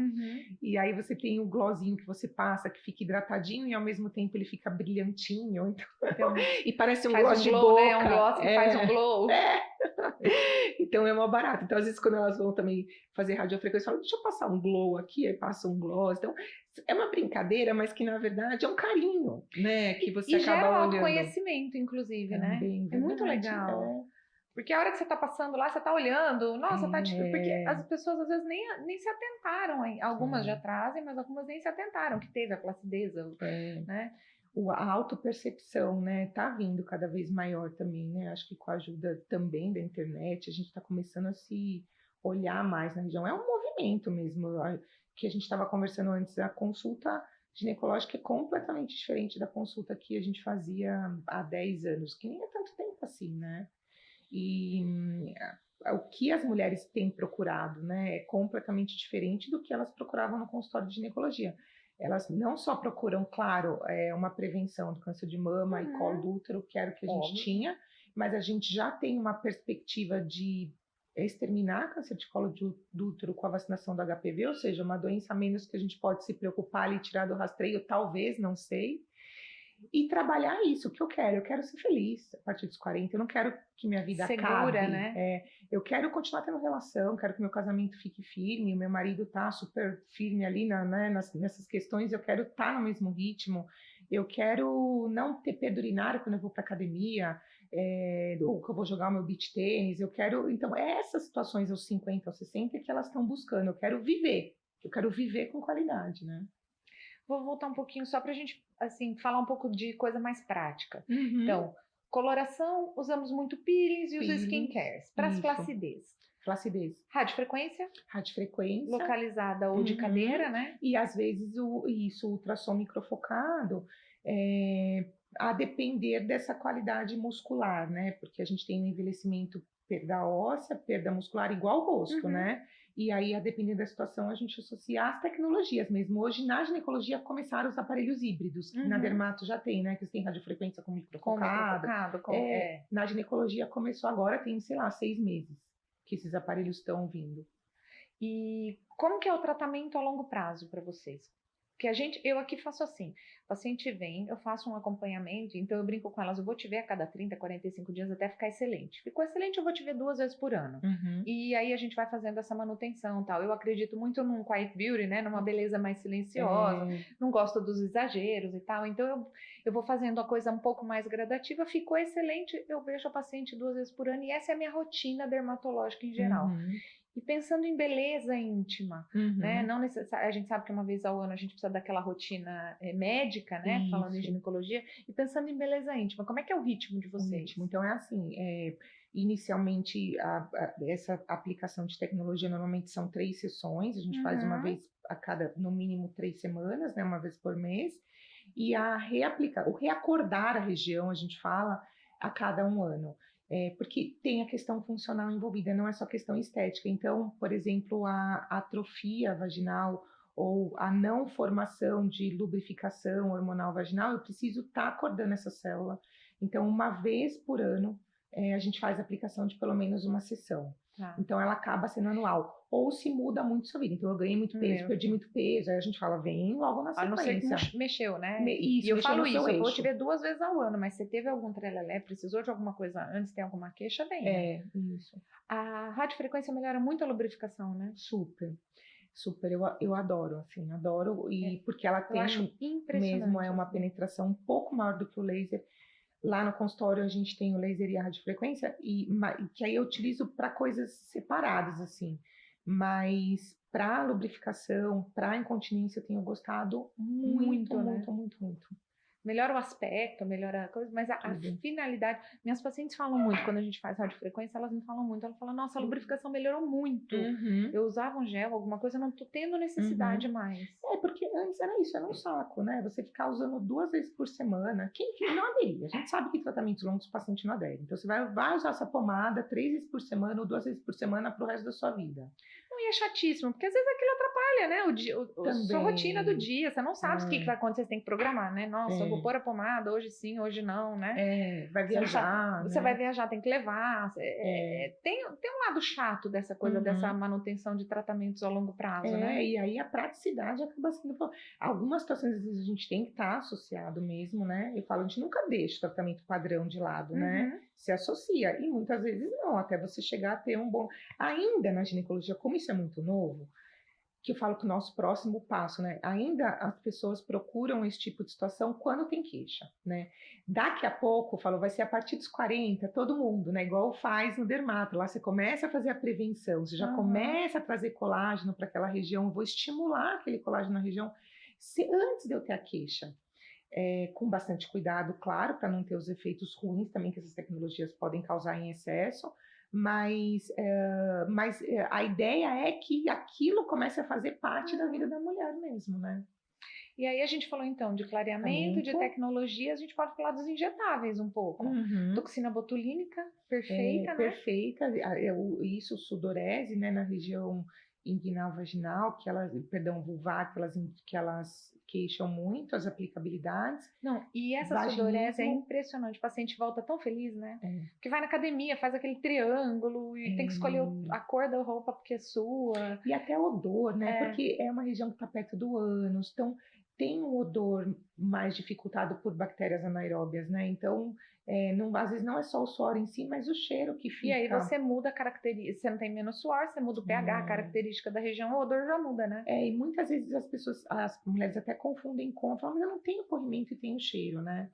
E aí você tem o glossinho que você passa, que fica hidratadinho e ao mesmo tempo ele fica brilhantinho. Então, e parece um gloss de boca. Né? Um gloss que faz um glow. Então é mó barato. Então, às vezes, quando elas vão também fazer radiofrequência, falam, deixa eu passar um glow aqui, aí passa um gloss. Então, é uma brincadeira, mas que na verdade é um carinho, né? Que você acaba olhando. E gera conhecimento, inclusive, também, né? É muito legal. Porque a hora que você está passando lá, você está olhando, nossa, tá tipo, porque as pessoas às vezes nem se atentaram, algumas já trazem, mas algumas nem se atentaram, que teve a placidez, né? A autopercepção, né, tá vindo cada vez maior também, né? Acho que com a ajuda também da internet, a gente está começando a se olhar mais na região. É um movimento mesmo, que a gente estava conversando antes, a consulta ginecológica é completamente diferente da consulta que a gente fazia há 10 anos, que nem é tanto tempo assim, né? E o que as mulheres têm procurado, né, é completamente diferente do que elas procuravam no consultório de ginecologia. Elas não só procuram, claro, uma prevenção do câncer de mama e colo do útero, que era o que a gente tinha, mas a gente já tem uma perspectiva de exterminar câncer de colo do útero com a vacinação do HPV, ou seja, uma doença a menos que a gente pode se preocupar e tirar do rastreio, talvez, não sei. E trabalhar isso, o que eu quero ser feliz a partir dos 40, eu não quero que minha vida acabe, né? Eu quero continuar tendo relação, quero que meu casamento fique firme, o meu marido tá super firme ali nessas questões, eu quero estar no mesmo ritmo, eu quero não ter perda urinária quando eu vou para academia, ou que eu vou jogar o meu beach tênis, eu quero, então essas situações aos 50, aos 60 que elas estão buscando, eu quero viver com qualidade, né? Vou voltar um pouquinho só para a gente assim, falar um pouco de coisa mais prática. Então, coloração, usamos muito peelings e os skincares. Para as flacidez. Flacidez. Radiofrequência, Radiofrequência. localizada ou de cadeira, né? E às vezes o ultrassom microfocado, a depender dessa qualidade muscular, né? Porque a gente tem um envelhecimento, perda óssea, perda muscular igual ao rosto, né? E aí, a depender da situação, a gente associa às tecnologias mesmo. Hoje, na ginecologia, começaram os aparelhos híbridos, que na dermato já tem, né? Que tem radiofrequência com microfocado. Na ginecologia começou agora, tem, sei lá, 6 meses que esses aparelhos estão vindo. E como que é o tratamento a longo prazo para vocês? Porque eu aqui faço assim, o paciente vem, eu faço um acompanhamento, então eu brinco com elas, eu vou te ver a cada 30, 45 dias até ficar excelente. Ficou excelente, eu vou te ver 2 vezes por ano. E aí a gente vai fazendo essa manutenção, tal. Eu acredito muito num quiet beauty, né, numa beleza mais silenciosa, não gosto dos exageros e tal, então eu vou fazendo a coisa um pouco mais gradativa, ficou excelente, eu vejo a paciente 2 vezes por ano, e essa é a minha rotina dermatológica em geral. E pensando em beleza íntima, né? Não a gente sabe que uma vez ao ano a gente precisa daquela rotina médica, né? Falando em ginecologia. E pensando em beleza íntima, como é que é o ritmo de vocês? Então, é assim, inicialmente, essa aplicação de tecnologia normalmente são 3 sessões. A gente faz uma vez a cada, no mínimo, 3 semanas, né? Uma vez por mês. E o reacordar a região, a gente fala, a cada 1 ano. Porque tem a questão funcional envolvida, não é só questão estética. Então, por exemplo, a atrofia vaginal ou a não formação de lubrificação hormonal vaginal, eu preciso estar acordando essa célula. Então, uma vez por ano, a gente faz a aplicação de pelo menos uma sessão. Então, ela acaba sendo anual. Ou se muda muito sua vida. Então, eu ganhei muito peso, perdi muito peso. Aí a gente fala, vem logo na sequência. A não ser que mexeu, né? Isso, e eu falo isso, eu vou eixo. te ver 2 vezes ao ano, mas você teve algum trelelé, precisou de alguma coisa antes, tem alguma queixa, vem. Né? Isso. A radiofrequência melhora muito a lubrificação, né? Super. Eu adoro, assim, adoro. E porque ela tem mesmo uma penetração um pouco maior do que o laser. Lá no consultório a gente tem o laser e a radiofrequência, que aí eu utilizo para coisas separadas, assim. Mas para lubrificação, para incontinência, eu tenho gostado muito. Melhora o aspecto, melhora a coisa, mas a finalidade... Minhas pacientes falam muito, quando a gente faz radiofrequência, elas me falam muito. Elas falam, nossa, a lubrificação melhorou muito. Eu usava um gel, alguma coisa, eu não tô tendo necessidade mais. Porque antes era isso, era um saco, né? Você ficar usando 2 vezes por semana. Quem não aderia? A gente sabe que tratamentos longos o paciente não adere. Então, você vai usar essa pomada 3 vezes por semana ou 2 vezes por semana pro resto da sua vida. Não, e é chatíssimo, porque às vezes aquilo atrapalha, né? A sua rotina do dia. Você não sabe o que vai acontecer, você tem que programar, né? Nossa, eu vou pôr a pomada, hoje sim, hoje não, né? Vai viajar. Você vai viajar, tem que levar. Tem um lado chato dessa coisa, dessa manutenção de tratamentos a longo prazo, né? E aí a praticidade acaba sendo... Algumas situações, às vezes, a gente tem que estar associado mesmo, né? Eu falo, a gente nunca deixa o tratamento padrão de lado, né? Se associa. E muitas vezes não, até você chegar a ter um bom... Ainda na ginecologia, como isso é muito novo, que eu falo que o nosso próximo passo, né? Ainda as pessoas procuram esse tipo de situação quando tem queixa, né? Daqui a pouco, eu falo, vai ser a partir dos 40, todo mundo, né? Igual faz no dermato. Lá você começa a fazer a prevenção, você já começa a trazer colágeno para aquela região, eu vou estimular aquele colágeno na região antes de eu ter a queixa. Com bastante cuidado, claro, para não ter os efeitos ruins também que essas tecnologias podem causar em excesso, mas a ideia é que aquilo comece a fazer parte da vida da mulher mesmo, né? E aí a gente falou então de clareamento, de tecnologia, a gente pode falar dos injetáveis um pouco. Toxina botulínica, perfeita, né? Perfeita, isso, sudorese, né, na região inguinal vaginal, vulvar, que elas queixam muito as aplicabilidades. Não, e essa sudorese é impressionante. O paciente volta tão feliz, né? Porque vai na academia, faz aquele triângulo e tem que escolher a cor da roupa porque é sua. E até o odor, né? Porque é uma região que está perto do ânus, então tem um odor mais dificultado por bactérias anaeróbias, né? Então, às vezes não é só o suor em si, mas o cheiro que fica. E aí você muda a característica, você não tem menos suor, você muda o pH, a característica da região, o odor já muda, né? E muitas vezes as mulheres até confundem falam, mas eu não tenho corrimento e tenho cheiro, né?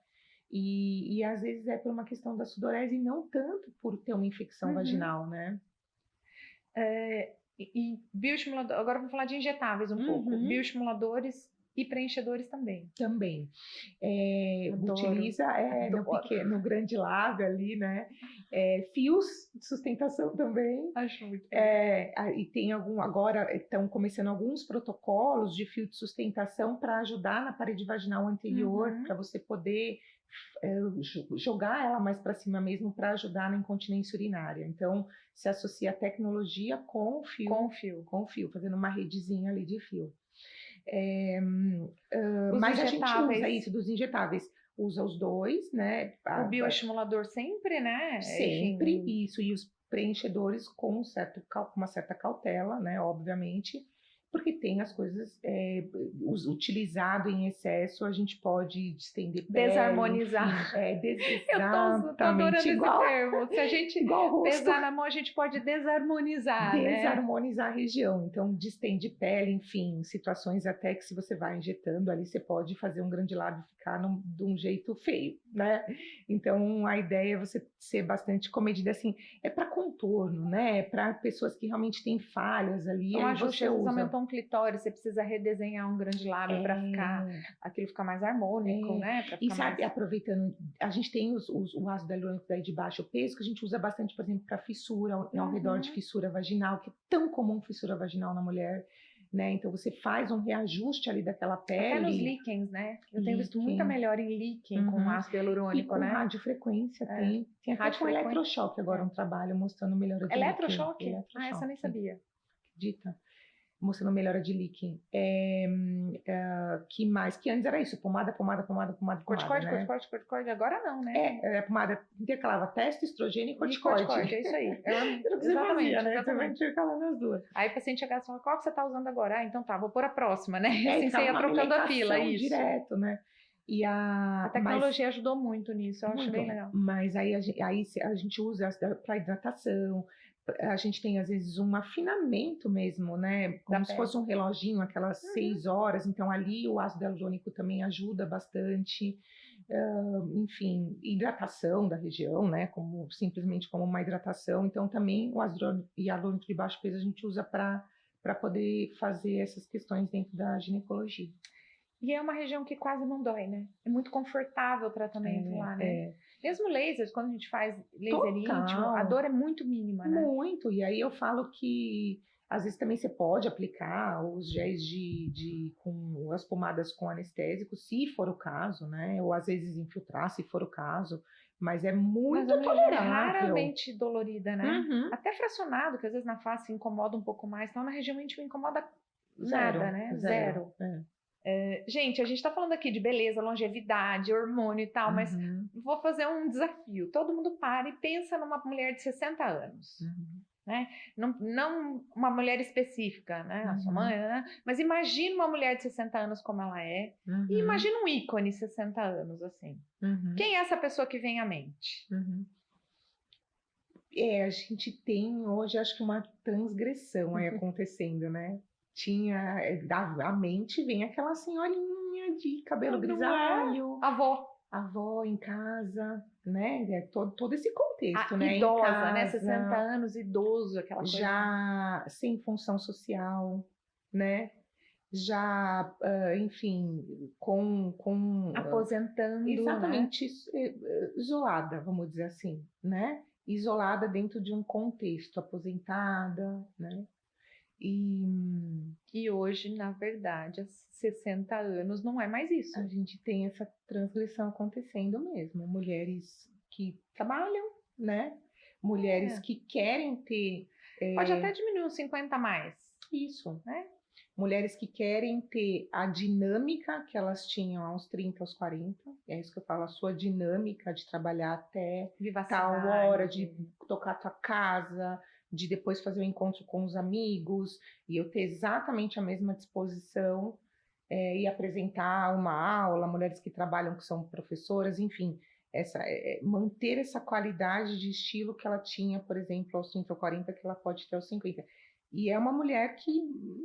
E às vezes é por uma questão da sudorese e não tanto por ter uma infecção vaginal, né? E bioestimulador, agora vamos falar de injetáveis um pouco. Bioestimuladores E preenchedores também. Também. Adoro. Utiliza no grande lábio ali, né? Fios de sustentação também. Acho muito E tem agora estão começando alguns protocolos de fio de sustentação para ajudar na parede vaginal anterior, para você poder jogar ela mais para cima mesmo para ajudar na incontinência urinária. Então, se associa a tecnologia com o fio, fazendo uma redezinha ali de fio. Mas a gente usa isso dos injetáveis. Usa os dois, né? O bioestimulador sempre, né? Sempre, enfim. Isso. E os preenchedores com uma certa cautela, né? Obviamente. Porque tem as coisas utilizado em excesso, a gente pode distender pele, desarmonizar. Eu tô adorando esse termo. Se a gente pesar na mão, a gente pode desarmonizar, desarmonizar a região. Então, distende pele, enfim, situações até que se você vai injetando ali, você pode fazer um grande lábio ficar de um jeito feio, né? Então, a ideia é você ser bastante comedida, assim, é para contorno, né? É para pessoas que realmente têm falhas ali. Um ajuste, você aumentou um clitóris, você precisa redesenhar um grande lábio para aquilo ficar mais harmônico, né? E sabe, aproveitando, a gente tem o ácido hialurônico daí de baixo peso, que a gente usa bastante, por exemplo, para fissura, ao redor de fissura vaginal, que é tão comum fissura vaginal na mulher, né? Então você faz um reajuste ali daquela pele. Até nos líquens, né? Eu tenho visto muita melhora em líquen com ácido hialurônico, e com radiofrequência tem até com eletrochoque agora um trabalho mostrando melhora de eletrochoque? Essa eu nem sabia. Acredita? Mostrando melhora de líquen. Que mais? Que antes era isso, pomada. Corticoide, né? corticoide. Agora não, né? A pomada intercalava testo, estrogênio e corticoide. É isso aí. Exatamente. Você vai intercalando as duas. Aí o paciente chegava e falava, qual que você está usando agora? Então tá, vou pôr a próxima, né? Assim você ia trocando a fila, isso. Direto, né? A tecnologia ajudou muito nisso, eu acho bem legal. Mas aí a gente usa para hidratação, a gente tem às vezes um afinamento mesmo, né? Como se fosse um reloginho, aquelas 6 horas. Então ali o ácido hialurônico também ajuda bastante. Enfim, hidratação da região, né? Simplesmente como uma hidratação. Então também o ácido hialurônico de baixo peso a gente usa para poder fazer essas questões dentro da ginecologia. E é uma região que quase não dói, né? É muito confortável o tratamento lá, né? Mesmo lasers, quando a gente faz laser íntimo, a dor é muito mínima, né? Muito, e aí eu falo que às vezes também você pode aplicar os géis com as pomadas com anestésico, se for o caso, né? Ou às vezes infiltrar, se for o caso. Mas é muito tolerável. É raramente dolorida, né? Até fracionado, que às vezes na face incomoda um pouco mais. Então na região íntima incomoda nada, né? Zero. Gente, a gente tá falando aqui de beleza, longevidade, hormônio e tal, mas vou fazer um desafio. Todo mundo para e pensa numa mulher de 60 anos, né? Não uma mulher específica, né? A sua mãe, né? Mas imagina uma mulher de 60 anos como ela é, e imagina um ícone 60 anos, assim. Quem é essa pessoa que vem à mente? A gente tem hoje, acho que uma transgressão aí acontecendo, né? A mente vem aquela senhorinha de cabelo grisalho. Avó em casa, né? Todo esse contexto, né? Idosa, em casa, né? 60 anos, idoso, aquela coisa. Já sem função social, né? Já, enfim, aposentando. Exatamente, né? Isolada, vamos dizer assim, né? Isolada dentro de um contexto, aposentada, né? E hoje, na verdade, aos 60 anos não é mais isso. A gente tem essa transgressão acontecendo mesmo. Mulheres que trabalham, né? Mulheres que querem ter... Pode até diminuir uns 50 a mais. Isso, né? Mulheres que querem ter a dinâmica que elas tinham aos 30, aos 40. É isso que eu falo, a sua dinâmica de trabalhar até tal hora, de tocar a tua casa, de depois fazer o encontro com os amigos, e eu ter exatamente a mesma disposição e apresentar uma aula, mulheres que trabalham, que são professoras, enfim, manter essa qualidade de estilo que ela tinha, por exemplo, aos 30 ou 40, que ela pode ter aos 50. E é uma mulher que,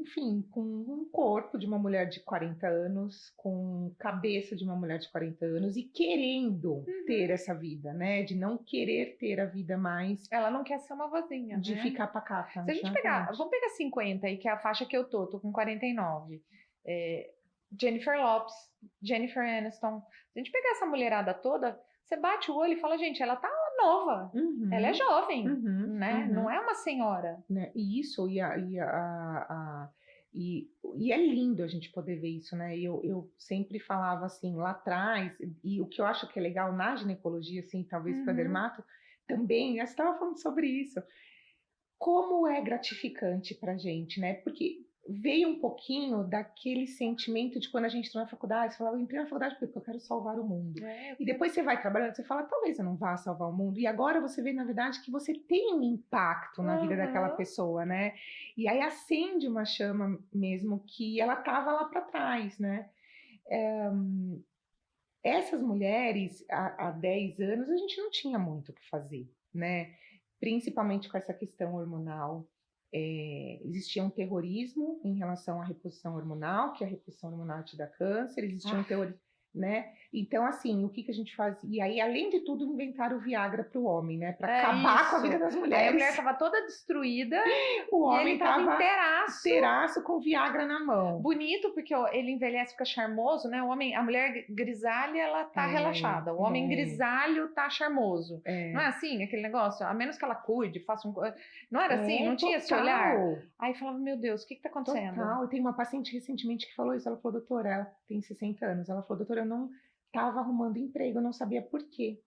enfim, com um corpo de uma mulher de 40 anos, com cabeça de uma mulher de 40 anos e querendo ter essa vida, né? De não querer ter a vida mais... Ela não quer ser uma vozinha, de ficar pacata. Se a gente vamos pegar 50 aí, que é a faixa que eu tô com 49. Jennifer Lopez, Jennifer Aniston. Se a gente pegar essa mulherada toda, você bate o olho e fala, gente, ela tá nova, ela é jovem, né? Não é uma senhora. Né? E isso, e é lindo a gente poder ver isso, né? Eu sempre falava assim, lá atrás, e o que eu acho que é legal na ginecologia, assim, talvez para dermato, também, eu estava falando sobre isso, como é gratificante para a gente, né? Porque veio um pouquinho daquele sentimento de quando a gente entrou na faculdade, você falava, eu entrei na faculdade porque eu quero salvar o mundo. E depois você vai trabalhando, você fala, talvez eu não vá salvar o mundo. E agora você vê, na verdade, que você tem um impacto na vida daquela pessoa, né? E aí acende uma chama mesmo que ela estava lá para trás, né? Essas mulheres, há 10 anos, a gente não tinha muito o que fazer, né? Principalmente com essa questão hormonal. Existia um terrorismo em relação à reposição hormonal, que a reposição hormonal te dá câncer, existia um terrorismo, né? Então, assim, o que a gente fazia? E aí, além de tudo, inventaram o Viagra para o homem, né? Para acabar com a vida das mulheres. Aí a mulher estava toda destruída o homem estava inteiraço com Viagra na mão. Bonito, porque ele envelhece, fica charmoso, né? A mulher grisalha, ela tá relaxada. O homem grisalho tá charmoso. Não é assim, aquele negócio? A menos que ela cuide, faça um... Não era assim? Não tinha esse olhar? Aí falava, meu Deus, o que tá acontecendo? Total. Tem uma paciente recentemente que falou isso. Ela falou, doutora, ela tem 60 anos. Ela falou, doutora, eu não estava arrumando emprego, eu não sabia por quê.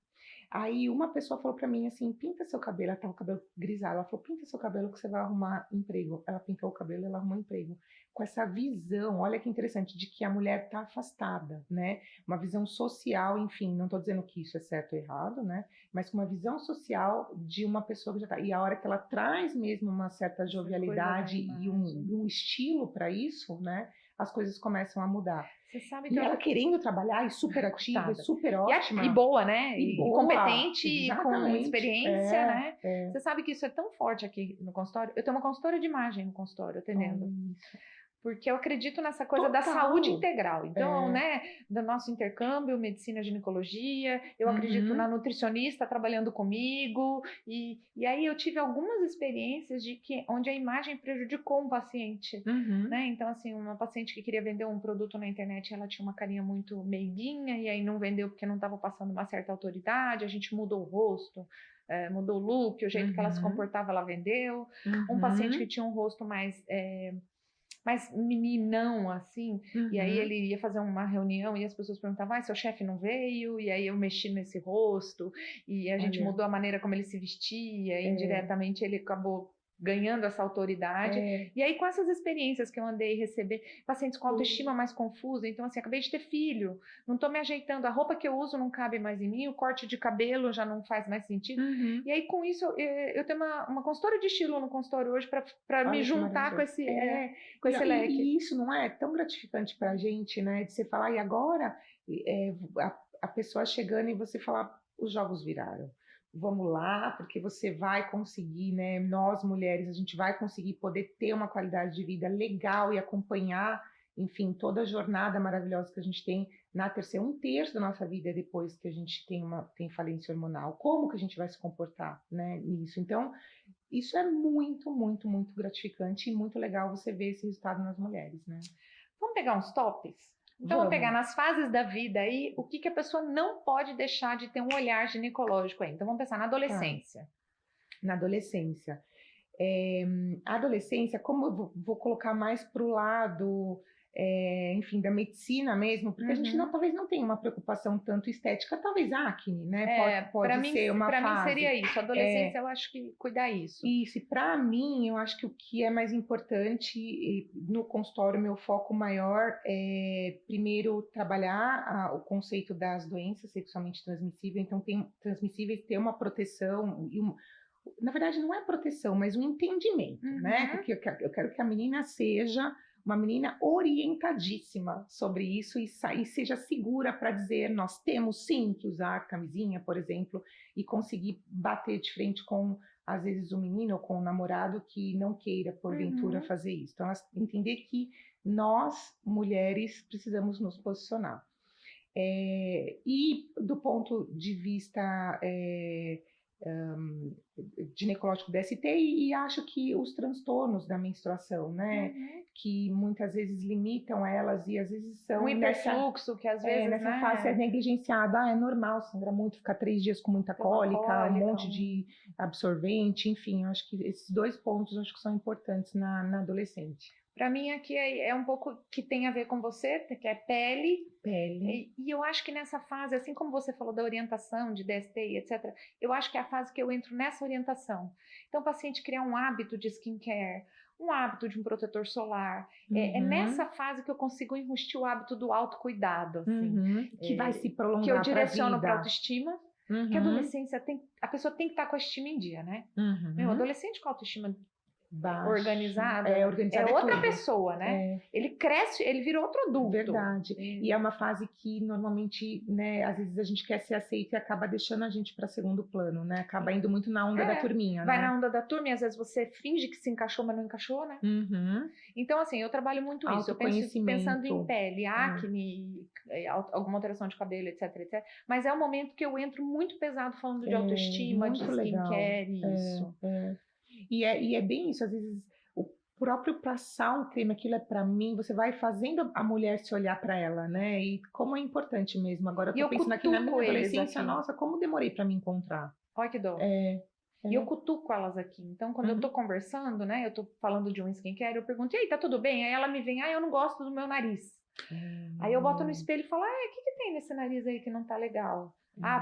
Aí uma pessoa falou pra mim assim, pinta seu cabelo, ela tava com o cabelo grisalho, ela falou, pinta seu cabelo que você vai arrumar emprego. Ela pintou o cabelo, ela arrumou emprego. Com essa visão, olha que interessante, de que a mulher tá afastada, né? Uma visão social, enfim, não tô dizendo que isso é certo ou errado, né? Mas com uma visão social de uma pessoa que já tá... E a hora que ela traz mesmo uma certa jovialidade e um estilo para isso, né? As coisas começam a mudar. Você sabe que e ela querendo trabalhar, e super ativa, e super ótima. E boa, né? E boa, competente, e com experiência, né? Você sabe que isso é tão forte aqui no consultório. Eu tenho uma consultora de imagem no consultório, atendendo. Porque eu acredito nessa coisa da saúde integral. Então, né, do nosso intercâmbio, medicina, ginecologia, eu acredito na nutricionista trabalhando comigo, e aí eu tive algumas experiências onde a imagem prejudicou um paciente, né? Então, assim, uma paciente que queria vender um produto na internet, ela tinha uma carinha muito meiguinha, e aí não vendeu porque não estava passando uma certa autoridade, a gente mudou o rosto, mudou o look, o jeito que ela se comportava, ela vendeu. Um paciente que tinha um rosto mais meninão, assim, e aí ele ia fazer uma reunião e as pessoas perguntavam, seu chefe não veio? E aí eu mexi nesse rosto, e a gente mudou a maneira como ele se vestia, e indiretamente ele acabou ganhando essa autoridade. E aí, com essas experiências que eu andei receber, pacientes com autoestima mais confusa, então assim, acabei de ter filho, não tô me ajeitando, a roupa que eu uso não cabe mais em mim, o corte de cabelo já não faz mais sentido. E aí, com isso, eu tenho uma consultora de estilo no consultório hoje para me juntar com esse leque. E isso não é tão gratificante pra gente, né? De você falar, e agora a pessoa chegando e você falar, os jogos viraram. Vamos lá, porque você vai conseguir, né? Nós mulheres, a gente vai conseguir poder ter uma qualidade de vida legal e acompanhar, enfim, toda a jornada maravilhosa que a gente tem na terceira, 1/3 da nossa vida depois que a gente tem falência hormonal. Como que a gente vai se comportar, né, nisso? Então, isso é muito, muito, muito gratificante e muito legal você ver esse resultado nas mulheres, né? Vamos pegar uns tops? Então, vamos pegar nas fases da vida aí, o que a pessoa não pode deixar de ter um olhar ginecológico aí. Então, vamos pensar na adolescência. Na adolescência. A adolescência, como eu vou colocar mais para o lado, enfim, da medicina mesmo, porque a gente talvez não tenha uma preocupação tanto estética, talvez acne, né? Pode ser uma fase. Para mim seria isso, adolescência eu acho que cuidar isso. Isso, e para mim, eu acho que o que é mais importante no consultório, meu foco maior é, primeiro, trabalhar o conceito das doenças sexualmente transmissíveis, então transmissíveis, ter uma proteção, na verdade não é proteção, mas um entendimento, né? Porque eu quero que a menina seja uma menina orientadíssima sobre isso e seja segura para dizer, nós temos sim que usar camisinha, por exemplo, e conseguir bater de frente com, às vezes, o menino ou com o namorado que não queira, porventura, fazer isso. Então, entender que nós, mulheres, precisamos nos posicionar. E do ponto de vista ginecológico DST e acho que os transtornos da menstruação, né? Que muitas vezes limitam elas e às vezes são Um hiperfluxo que às vezes, nessa né? fase é negligenciado. É normal, sangra muito, ficar 3 dias com muita cólica, um monte de absorvente, enfim, eu acho que esses 2 pontos eu acho que são importantes na adolescente. Para mim aqui é um pouco que tem a ver com você, que é pele. E eu acho que nessa fase, assim como você falou da orientação de DST, etc., eu acho que é a fase que eu entro nessa orientação. Então, o paciente criar um hábito de skincare, um hábito de um protetor solar. É nessa fase que eu consigo enrustir o hábito do autocuidado, assim. Que vai se prolongar que eu direciono para a autoestima. Que a adolescência a pessoa tem que estar com a estima em dia, né? Meu, adolescente com autoestima organizada é outra pessoa, né? Ele cresce, ele vira outro adulto. Verdade. E é uma fase que normalmente, né, às vezes a gente quer ser aceito e acaba deixando a gente para segundo plano, né? Acaba indo muito na onda da turminha, vai né? na onda da turma e às vezes você finge que se encaixou, mas não encaixou, né? Então, assim, eu trabalho muito isso. Eu penso pensando em pele, acne, alguma alteração de cabelo, etc, etc. Mas é um momento que eu entro muito pesado falando de autoestima, de skincare, isso. E é bem isso, às vezes o próprio passar um creme, aquilo é pra mim, você vai fazendo a mulher se olhar pra ela, né? E como é importante mesmo. Agora eu tô pensando aqui na minha adolescência, nossa, como demorei pra me encontrar. Olha que dó. E eu cutuco elas aqui. Então, quando eu tô conversando, né, eu tô falando de um skincare, eu pergunto, e aí, tá tudo bem? Aí ela me vem, eu não gosto do meu nariz. Aí eu boto no espelho e falo, o que tem nesse nariz aí que não tá legal?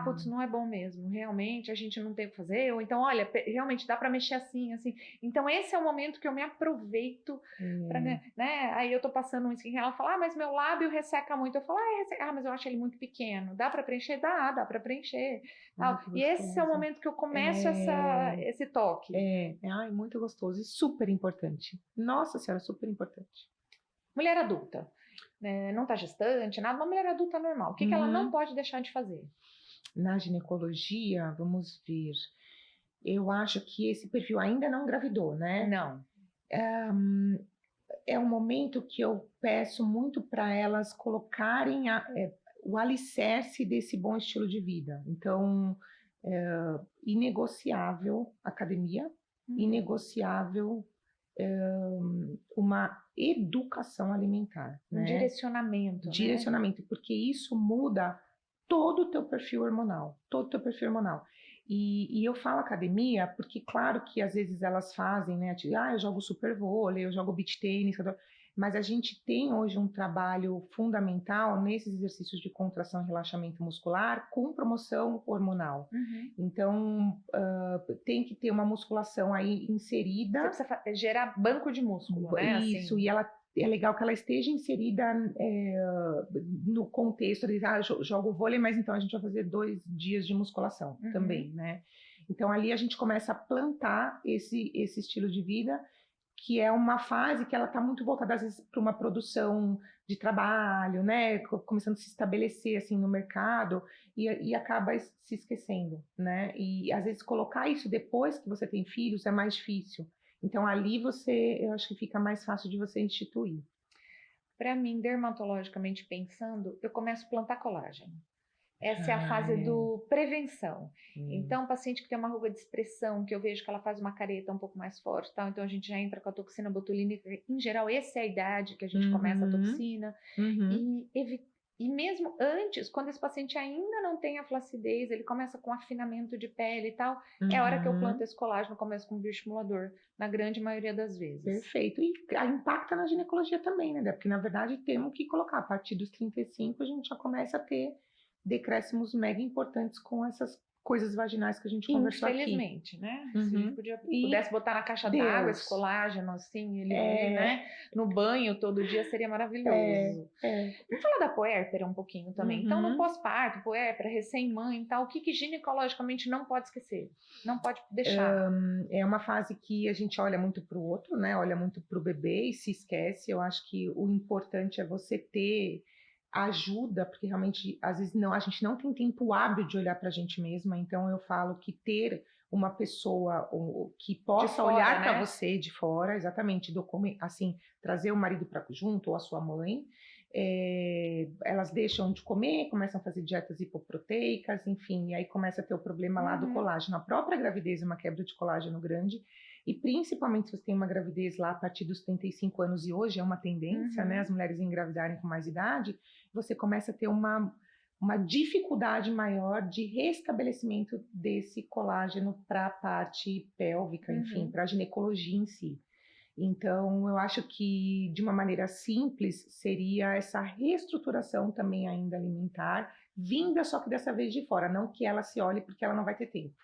Putz, não é bom mesmo, realmente a gente não tem o que fazer, ou então, olha, realmente dá para mexer assim, assim. Então esse é o momento que eu me aproveito para, né? Aí eu tô passando um skincare, ela fala, mas meu lábio resseca muito. Eu falo, mas eu acho ele muito pequeno. Dá para preencher? Dá para preencher. E esse é o momento que eu começo esse toque. Muito gostoso e super importante. Nossa senhora, super importante. Mulher adulta, né? Não tá gestante, nada, uma mulher adulta normal. O que ela não pode deixar de fazer? Na ginecologia, vamos ver. Eu acho que esse perfil ainda não engravidou, né? Não. É um momento que eu peço muito para elas colocarem o alicerce desse bom estilo de vida. Então, inegociável academia, inegociável uma educação alimentar. Um direcionamento. Direcionamento, né? Porque isso muda todo o teu perfil hormonal, todo o teu perfil hormonal. E eu falo academia porque, claro que às vezes elas fazem, né? Eu jogo super vôlei, eu jogo beach tênis, mas a gente tem hoje um trabalho fundamental nesses exercícios de contração e relaxamento muscular com promoção hormonal. Então, tem que ter uma musculação aí inserida. Você precisa gerar banco de músculo, né? Isso, assim. E é legal que ela esteja inserida no contexto de, jogo vôlei, mas então a gente vai fazer 2 dias de musculação também, né? Então ali a gente começa a plantar esse estilo de vida, que é uma fase que ela está muito voltada às vezes para uma produção de trabalho, né? Começando a se estabelecer assim no mercado e acaba se esquecendo, né? E às vezes colocar isso depois que você tem filhos é mais difícil. Então, ali eu acho que fica mais fácil de você instituir. Para mim, dermatologicamente pensando, eu começo a plantar colágeno. Essa é a fase do prevenção. Então, o paciente que tem uma ruga de expressão, que eu vejo que ela faz uma careta um pouco mais forte, tal, então a gente já entra com a toxina botulínica. Em geral, essa é a idade que a gente começa a toxina. E mesmo antes, quando esse paciente ainda não tem a flacidez, ele começa com afinamento de pele e tal, é a hora que eu planto esse colágeno, começo com bioestimulador, na grande maioria das vezes. Perfeito. E impacta na ginecologia também, né? Porque, na verdade, temos que colocar, a partir dos 35, a gente já começa a ter decréscimos mega importantes com essas coisas vaginais que a gente conversou aqui. Infelizmente, né? Se a gente pudesse botar na caixa d'água esse colágeno, assim, ele né? No banho todo dia, seria maravilhoso. Vamos falar da puérpera um pouquinho também. Então, no pós-parto, puérpera, recém-mãe e tal, o que ginecologicamente não pode esquecer? Não pode deixar? É uma fase que a gente olha muito para o outro, né? Olha muito para o bebê e se esquece. Eu acho que o importante é você ter ajuda, porque realmente, às vezes, a gente não tem tempo hábil de olhar para a gente mesma, então eu falo que ter uma pessoa que possa olhar para você de fora, exatamente, assim, trazer o marido para junto, ou a sua mãe, elas deixam de comer, começam a fazer dietas hipoproteicas, enfim, e aí começa a ter o problema lá do colágeno. A própria gravidez é uma quebra de colágeno grande, e principalmente se você tem uma gravidez lá a partir dos 35 anos, e hoje é uma tendência, né, as mulheres engravidarem com mais idade, você começa a ter uma dificuldade maior de restabelecimento desse colágeno para a parte pélvica, enfim, para a ginecologia em si. Então, eu acho que, de uma maneira simples, seria essa reestruturação também ainda alimentar, vinda só que dessa vez de fora, não que ela se olhe porque ela não vai ter tempo,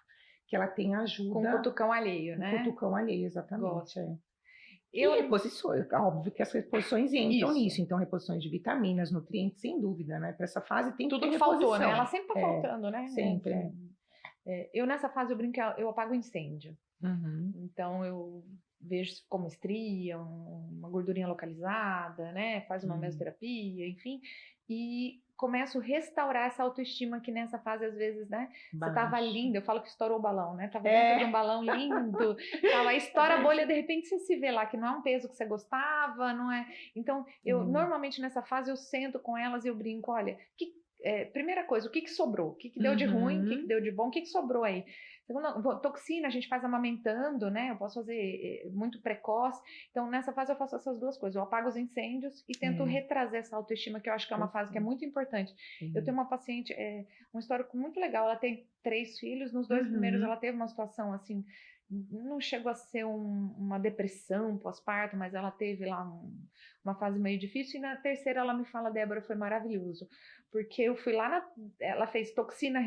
que ela tenha ajuda. Com cutucão alheio, né? Com cutucão alheio, exatamente. Gosto. E reposições, óbvio que as reposições entram nisso, então reposições de vitaminas, nutrientes, sem dúvida, né? Para essa fase tem tudo que ter faltou, reposição. né? Ela sempre tá faltando, né? Sempre. Eu nessa fase eu brinco, eu apago incêndio. Então eu vejo se ficou uma estria, uma gordurinha localizada, né? Faz uma mesoterapia, enfim, e começo a restaurar essa autoestima que nessa fase, às vezes, né? Você tava linda, eu falo que estourou o balão, né? Tava dentro de um balão lindo, tava, estoura a bolha, de repente você se vê lá que não é um peso que você gostava, não é? Então, eu normalmente nessa fase eu sento com elas e eu brinco, olha, primeira coisa, o que sobrou? O que deu de ruim? O que deu de bom? O que sobrou aí? Segunda, toxina, a gente faz amamentando, né? Eu posso fazer muito precoce. Então, nessa fase eu faço essas duas coisas. Eu apago os incêndios e tento retrazer essa autoestima, que eu acho que é uma fase que é muito importante. Eu tenho uma paciente, um histórico muito legal. Ela tem 3 filhos. Nos 2 primeiros ela teve uma situação assim, não chegou a ser uma depressão pós-parto, mas ela teve lá uma fase meio difícil. E na terceira ela me fala, Débora, foi maravilhoso. Porque eu fui lá, ela fez toxina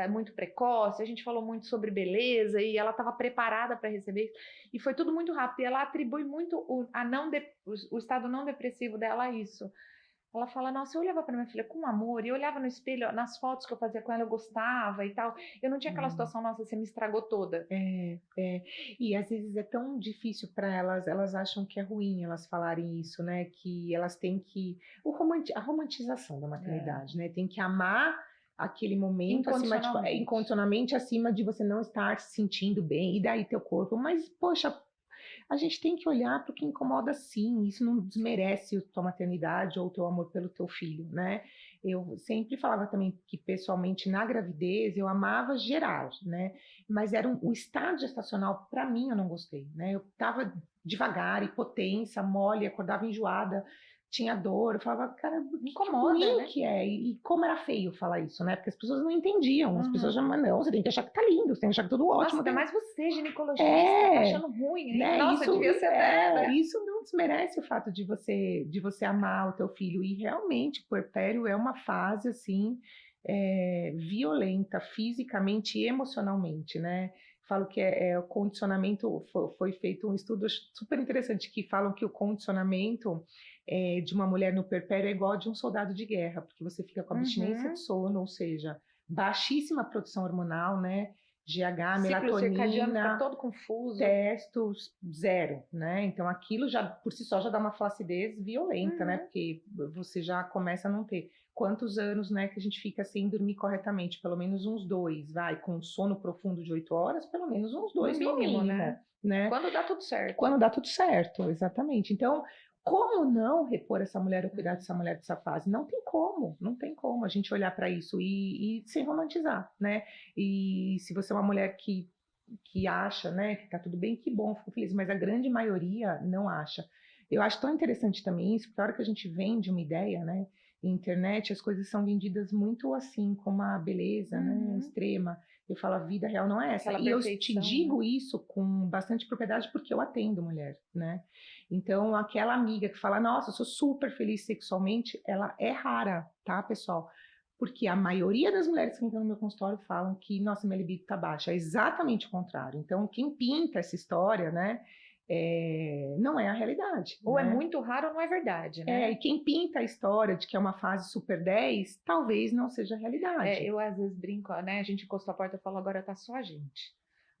muito precoce, a gente falou muito sobre beleza e ela estava preparada para receber isso. E foi tudo muito rápido. E ela atribui muito o estado não depressivo dela a isso. Ela fala, nossa, eu olhava para minha filha com amor, e eu olhava no espelho, nas fotos que eu fazia com ela, eu gostava e tal. Eu não tinha aquela situação, nossa, você me estragou toda. E às vezes é tão difícil para elas acham que é ruim elas falarem isso, né? Que elas têm que... a romantização da maternidade, né? Tem que amar aquele momento incondicionalmente acima de você não estar se sentindo bem, e daí teu corpo. Mas, poxa, a gente tem que olhar para o que incomoda, sim. Isso não desmerece a tua maternidade ou o teu amor pelo teu filho, né? Eu sempre falava também que, pessoalmente, na gravidez, eu amava gerar, né? Mas o estado gestacional, para mim, eu não gostei, né? Eu estava devagar, impotência, mole, acordava enjoada, tinha dor. Eu falava, cara, incomoda, que ruim, né? que é. E como era feio falar isso, né? Porque as pessoas não entendiam. As pessoas já, não, você tem que achar que tá lindo, você tem que achar que tudo ótimo. Nossa, mais você, ginecologista, tá achando ruim, né? Nossa, isso, devia ser isso não desmerece o fato de você amar o teu filho. E realmente, o puerpério é uma fase, assim, violenta, fisicamente e emocionalmente, né? Falo que o condicionamento, foi feito um estudo super interessante, que falam que o condicionamento de uma mulher no puerpério é igual a de um soldado de guerra, porque você fica com abstinência de sono, ou seja, baixíssima produção hormonal, né? GH, ciclo circadiano melatonina, fica todo confuso, testos zero, né? Então aquilo já por si só já dá uma flacidez violenta, né? Porque você já começa a não ter. Quantos anos, né, que a gente fica sem dormir corretamente? Pelo menos uns 2, vai, com sono profundo de 8 horas, pelo menos uns 2 no mínimo, né? Quando dá tudo certo. Quando dá tudo certo, exatamente. Então, como não repor essa mulher ou cuidar dessa mulher dessa fase? Não tem como a gente olhar para isso e sem romantizar, né? E se você é uma mulher que acha, né, que tá tudo bem, que bom, fico feliz, mas a grande maioria não acha. Eu acho tão interessante também isso, porque a hora que a gente vende uma ideia, né, na internet, as coisas são vendidas muito assim, com uma beleza, né, extrema. Eu falo, a vida real não é essa. E eu te digo isso com bastante propriedade porque eu atendo mulher, né? Então, aquela amiga que fala, nossa, eu sou super feliz sexualmente, ela é rara, tá, pessoal? Porque a maioria das mulheres que entram no meu consultório falam que, nossa, minha libido tá baixa. É exatamente o contrário. Então, quem pinta essa história, né, não é a realidade. Ou né? é muito raro ou não é verdade, né? E quem pinta a história de que é uma fase super 10, talvez não seja a realidade. Eu às vezes brinco, né? A gente encostou a porta e falou, agora tá só a gente.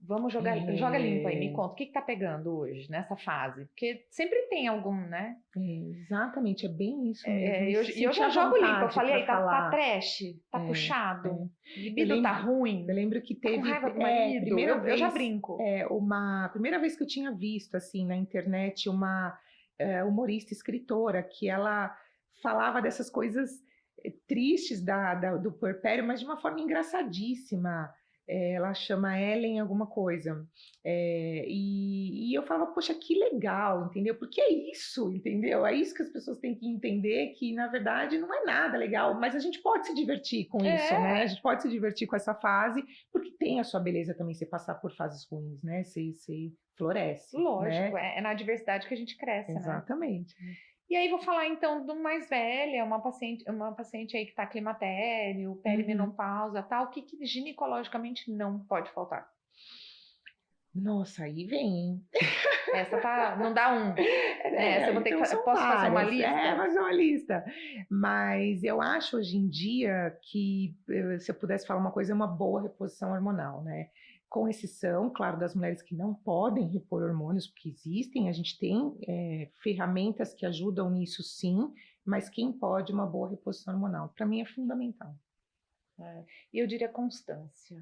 Vamos jogar, joga limpo aí, me conta, o que tá pegando hoje, nessa fase? Porque sempre tem algum, né? Exatamente, é bem isso mesmo. E eu já jogo limpo, eu falei, aí, tá trash, tá puxado, libido tá ruim. Eu lembro que teve, tá com raiva do marido, eu já brinco. Primeira vez que eu tinha visto, assim, na internet, uma humorista, escritora, que ela falava dessas coisas tristes do puerpério, mas de uma forma engraçadíssima. Ela chama Ellen alguma coisa. E eu falava, poxa, que legal, entendeu? Porque é isso, entendeu? É isso que as pessoas têm que entender, que na verdade não é nada legal, mas a gente pode se divertir com isso, né? A gente pode se divertir com essa fase, porque tem a sua beleza também, você passar por fases ruins, né? Você floresce. Lógico, né? é na diversidade que a gente cresce, né? Exatamente. E aí vou falar então do mais velha, uma paciente aí que está climatério, perimenopausa, tal, o que ginecologicamente não pode faltar? Nossa, aí vem. Essa tá, não dá um. Essa eu vou ter então que são posso fazer uma várias. lista? Fazer uma lista. Mas eu acho hoje em dia que, se eu pudesse falar uma coisa, é uma boa reposição hormonal, né? Com exceção, claro, das mulheres que não podem repor hormônios, porque existem, a gente tem ferramentas que ajudam nisso sim, mas quem pode, uma boa reposição hormonal. Para mim é fundamental. E eu diria constância.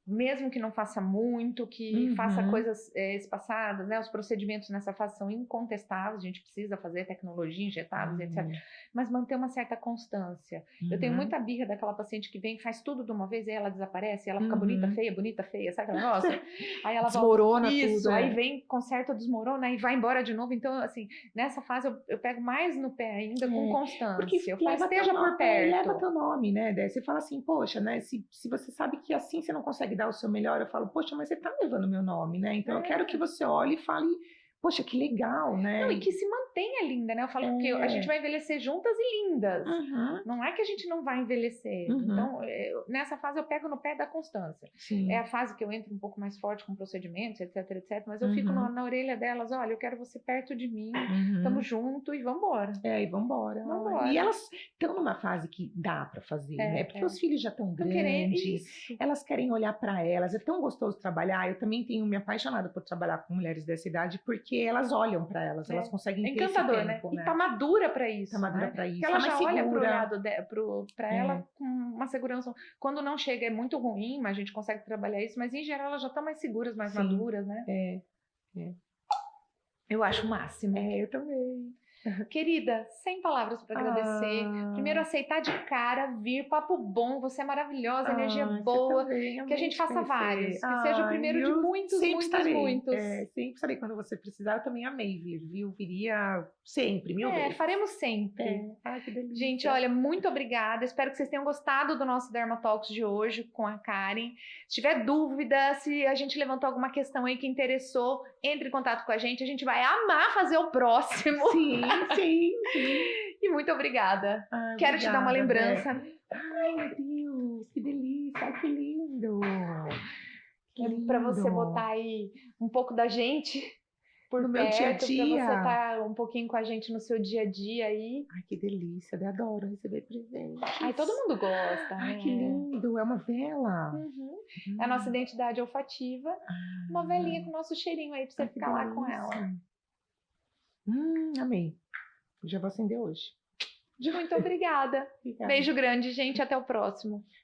Mesmo que não faça muito, que faça coisas espaçadas, né? Os procedimentos nessa fase são incontestáveis, a gente precisa fazer tecnologia, injetáveis, etc. Mas manter uma certa constância. Eu tenho muita birra daquela paciente que vem, faz tudo de uma vez, e aí ela desaparece, e ela fica bonita, feia, sabe aquele negócio? Aí ela desmorona volta, tudo. Aí vem, conserta, desmorona, e vai embora de novo. Então, assim, nessa fase eu pego mais no pé ainda com constância. Porque eu falo, esteja por perto. Leva teu nome, né? Daí você fala assim, poxa, né? Se você sabe que assim você não consegue dar o seu melhor, eu falo, poxa, mas você tá levando meu nome, né? Então eu quero que você olhe e fale, poxa, que legal, né? Não, e que se mantenha linda, né? Eu falo que a gente vai envelhecer juntas e lindas. Não é que a gente não vai envelhecer. Então, nessa fase eu pego no pé da constância. Sim. É a fase que eu entro um pouco mais forte com procedimentos, etc. Mas eu fico na orelha delas, olha, eu quero você perto de mim, tamo junto e vambora. E vambora. E elas estão numa fase que dá para fazer, né? Porque os filhos já estão grandes, elas querem olhar para elas, é tão gostoso trabalhar. Eu também tenho me apaixonado por trabalhar com mulheres dessa idade, porque elas olham para elas, elas conseguem ter encantador, esse tempo, né? E tá madura para isso. Tá madura para isso. Porque ela já olha pro lado para ela com uma segurança. Quando não chega é muito ruim, mas a gente consegue trabalhar isso, mas em geral elas já estão mais seguras, mais maduras, né? Eu acho o máximo. Eu também. Querida, sem palavras para agradecer. Primeiro, aceitar de cara, vir, papo bom, você é maravilhosa, energia boa. Que a gente faça vários. Que seja o primeiro de muitos. Sempre estarei quando você precisar. Eu também amei vir, viu? Viria sempre, mil vezes. Faremos sempre. Que delícia. Gente, olha, muito obrigada. Espero que vocês tenham gostado do nosso Dermatalks de hoje com a Karen. Se tiver dúvida, se a gente levantou alguma questão aí que interessou, entre em contato com a gente. A gente vai amar fazer o próximo. Sim. E muito obrigada. Quero te dar uma lembrança. Ai, meu Deus, que delícia, que lindo. Para você botar aí um pouco da gente por no perto, meu dia a dia. Para você estar um pouquinho com a gente no seu dia a dia aí. Ai, que delícia, eu adoro receber presente. Ai, todo mundo gosta, né? Que lindo, é uma vela. É a nossa identidade olfativa. Uma velinha com o nosso cheirinho aí, para você ficar lá com ela. Amei. Já vou acender hoje. Muito obrigada. Beijo grande, gente. Até o próximo.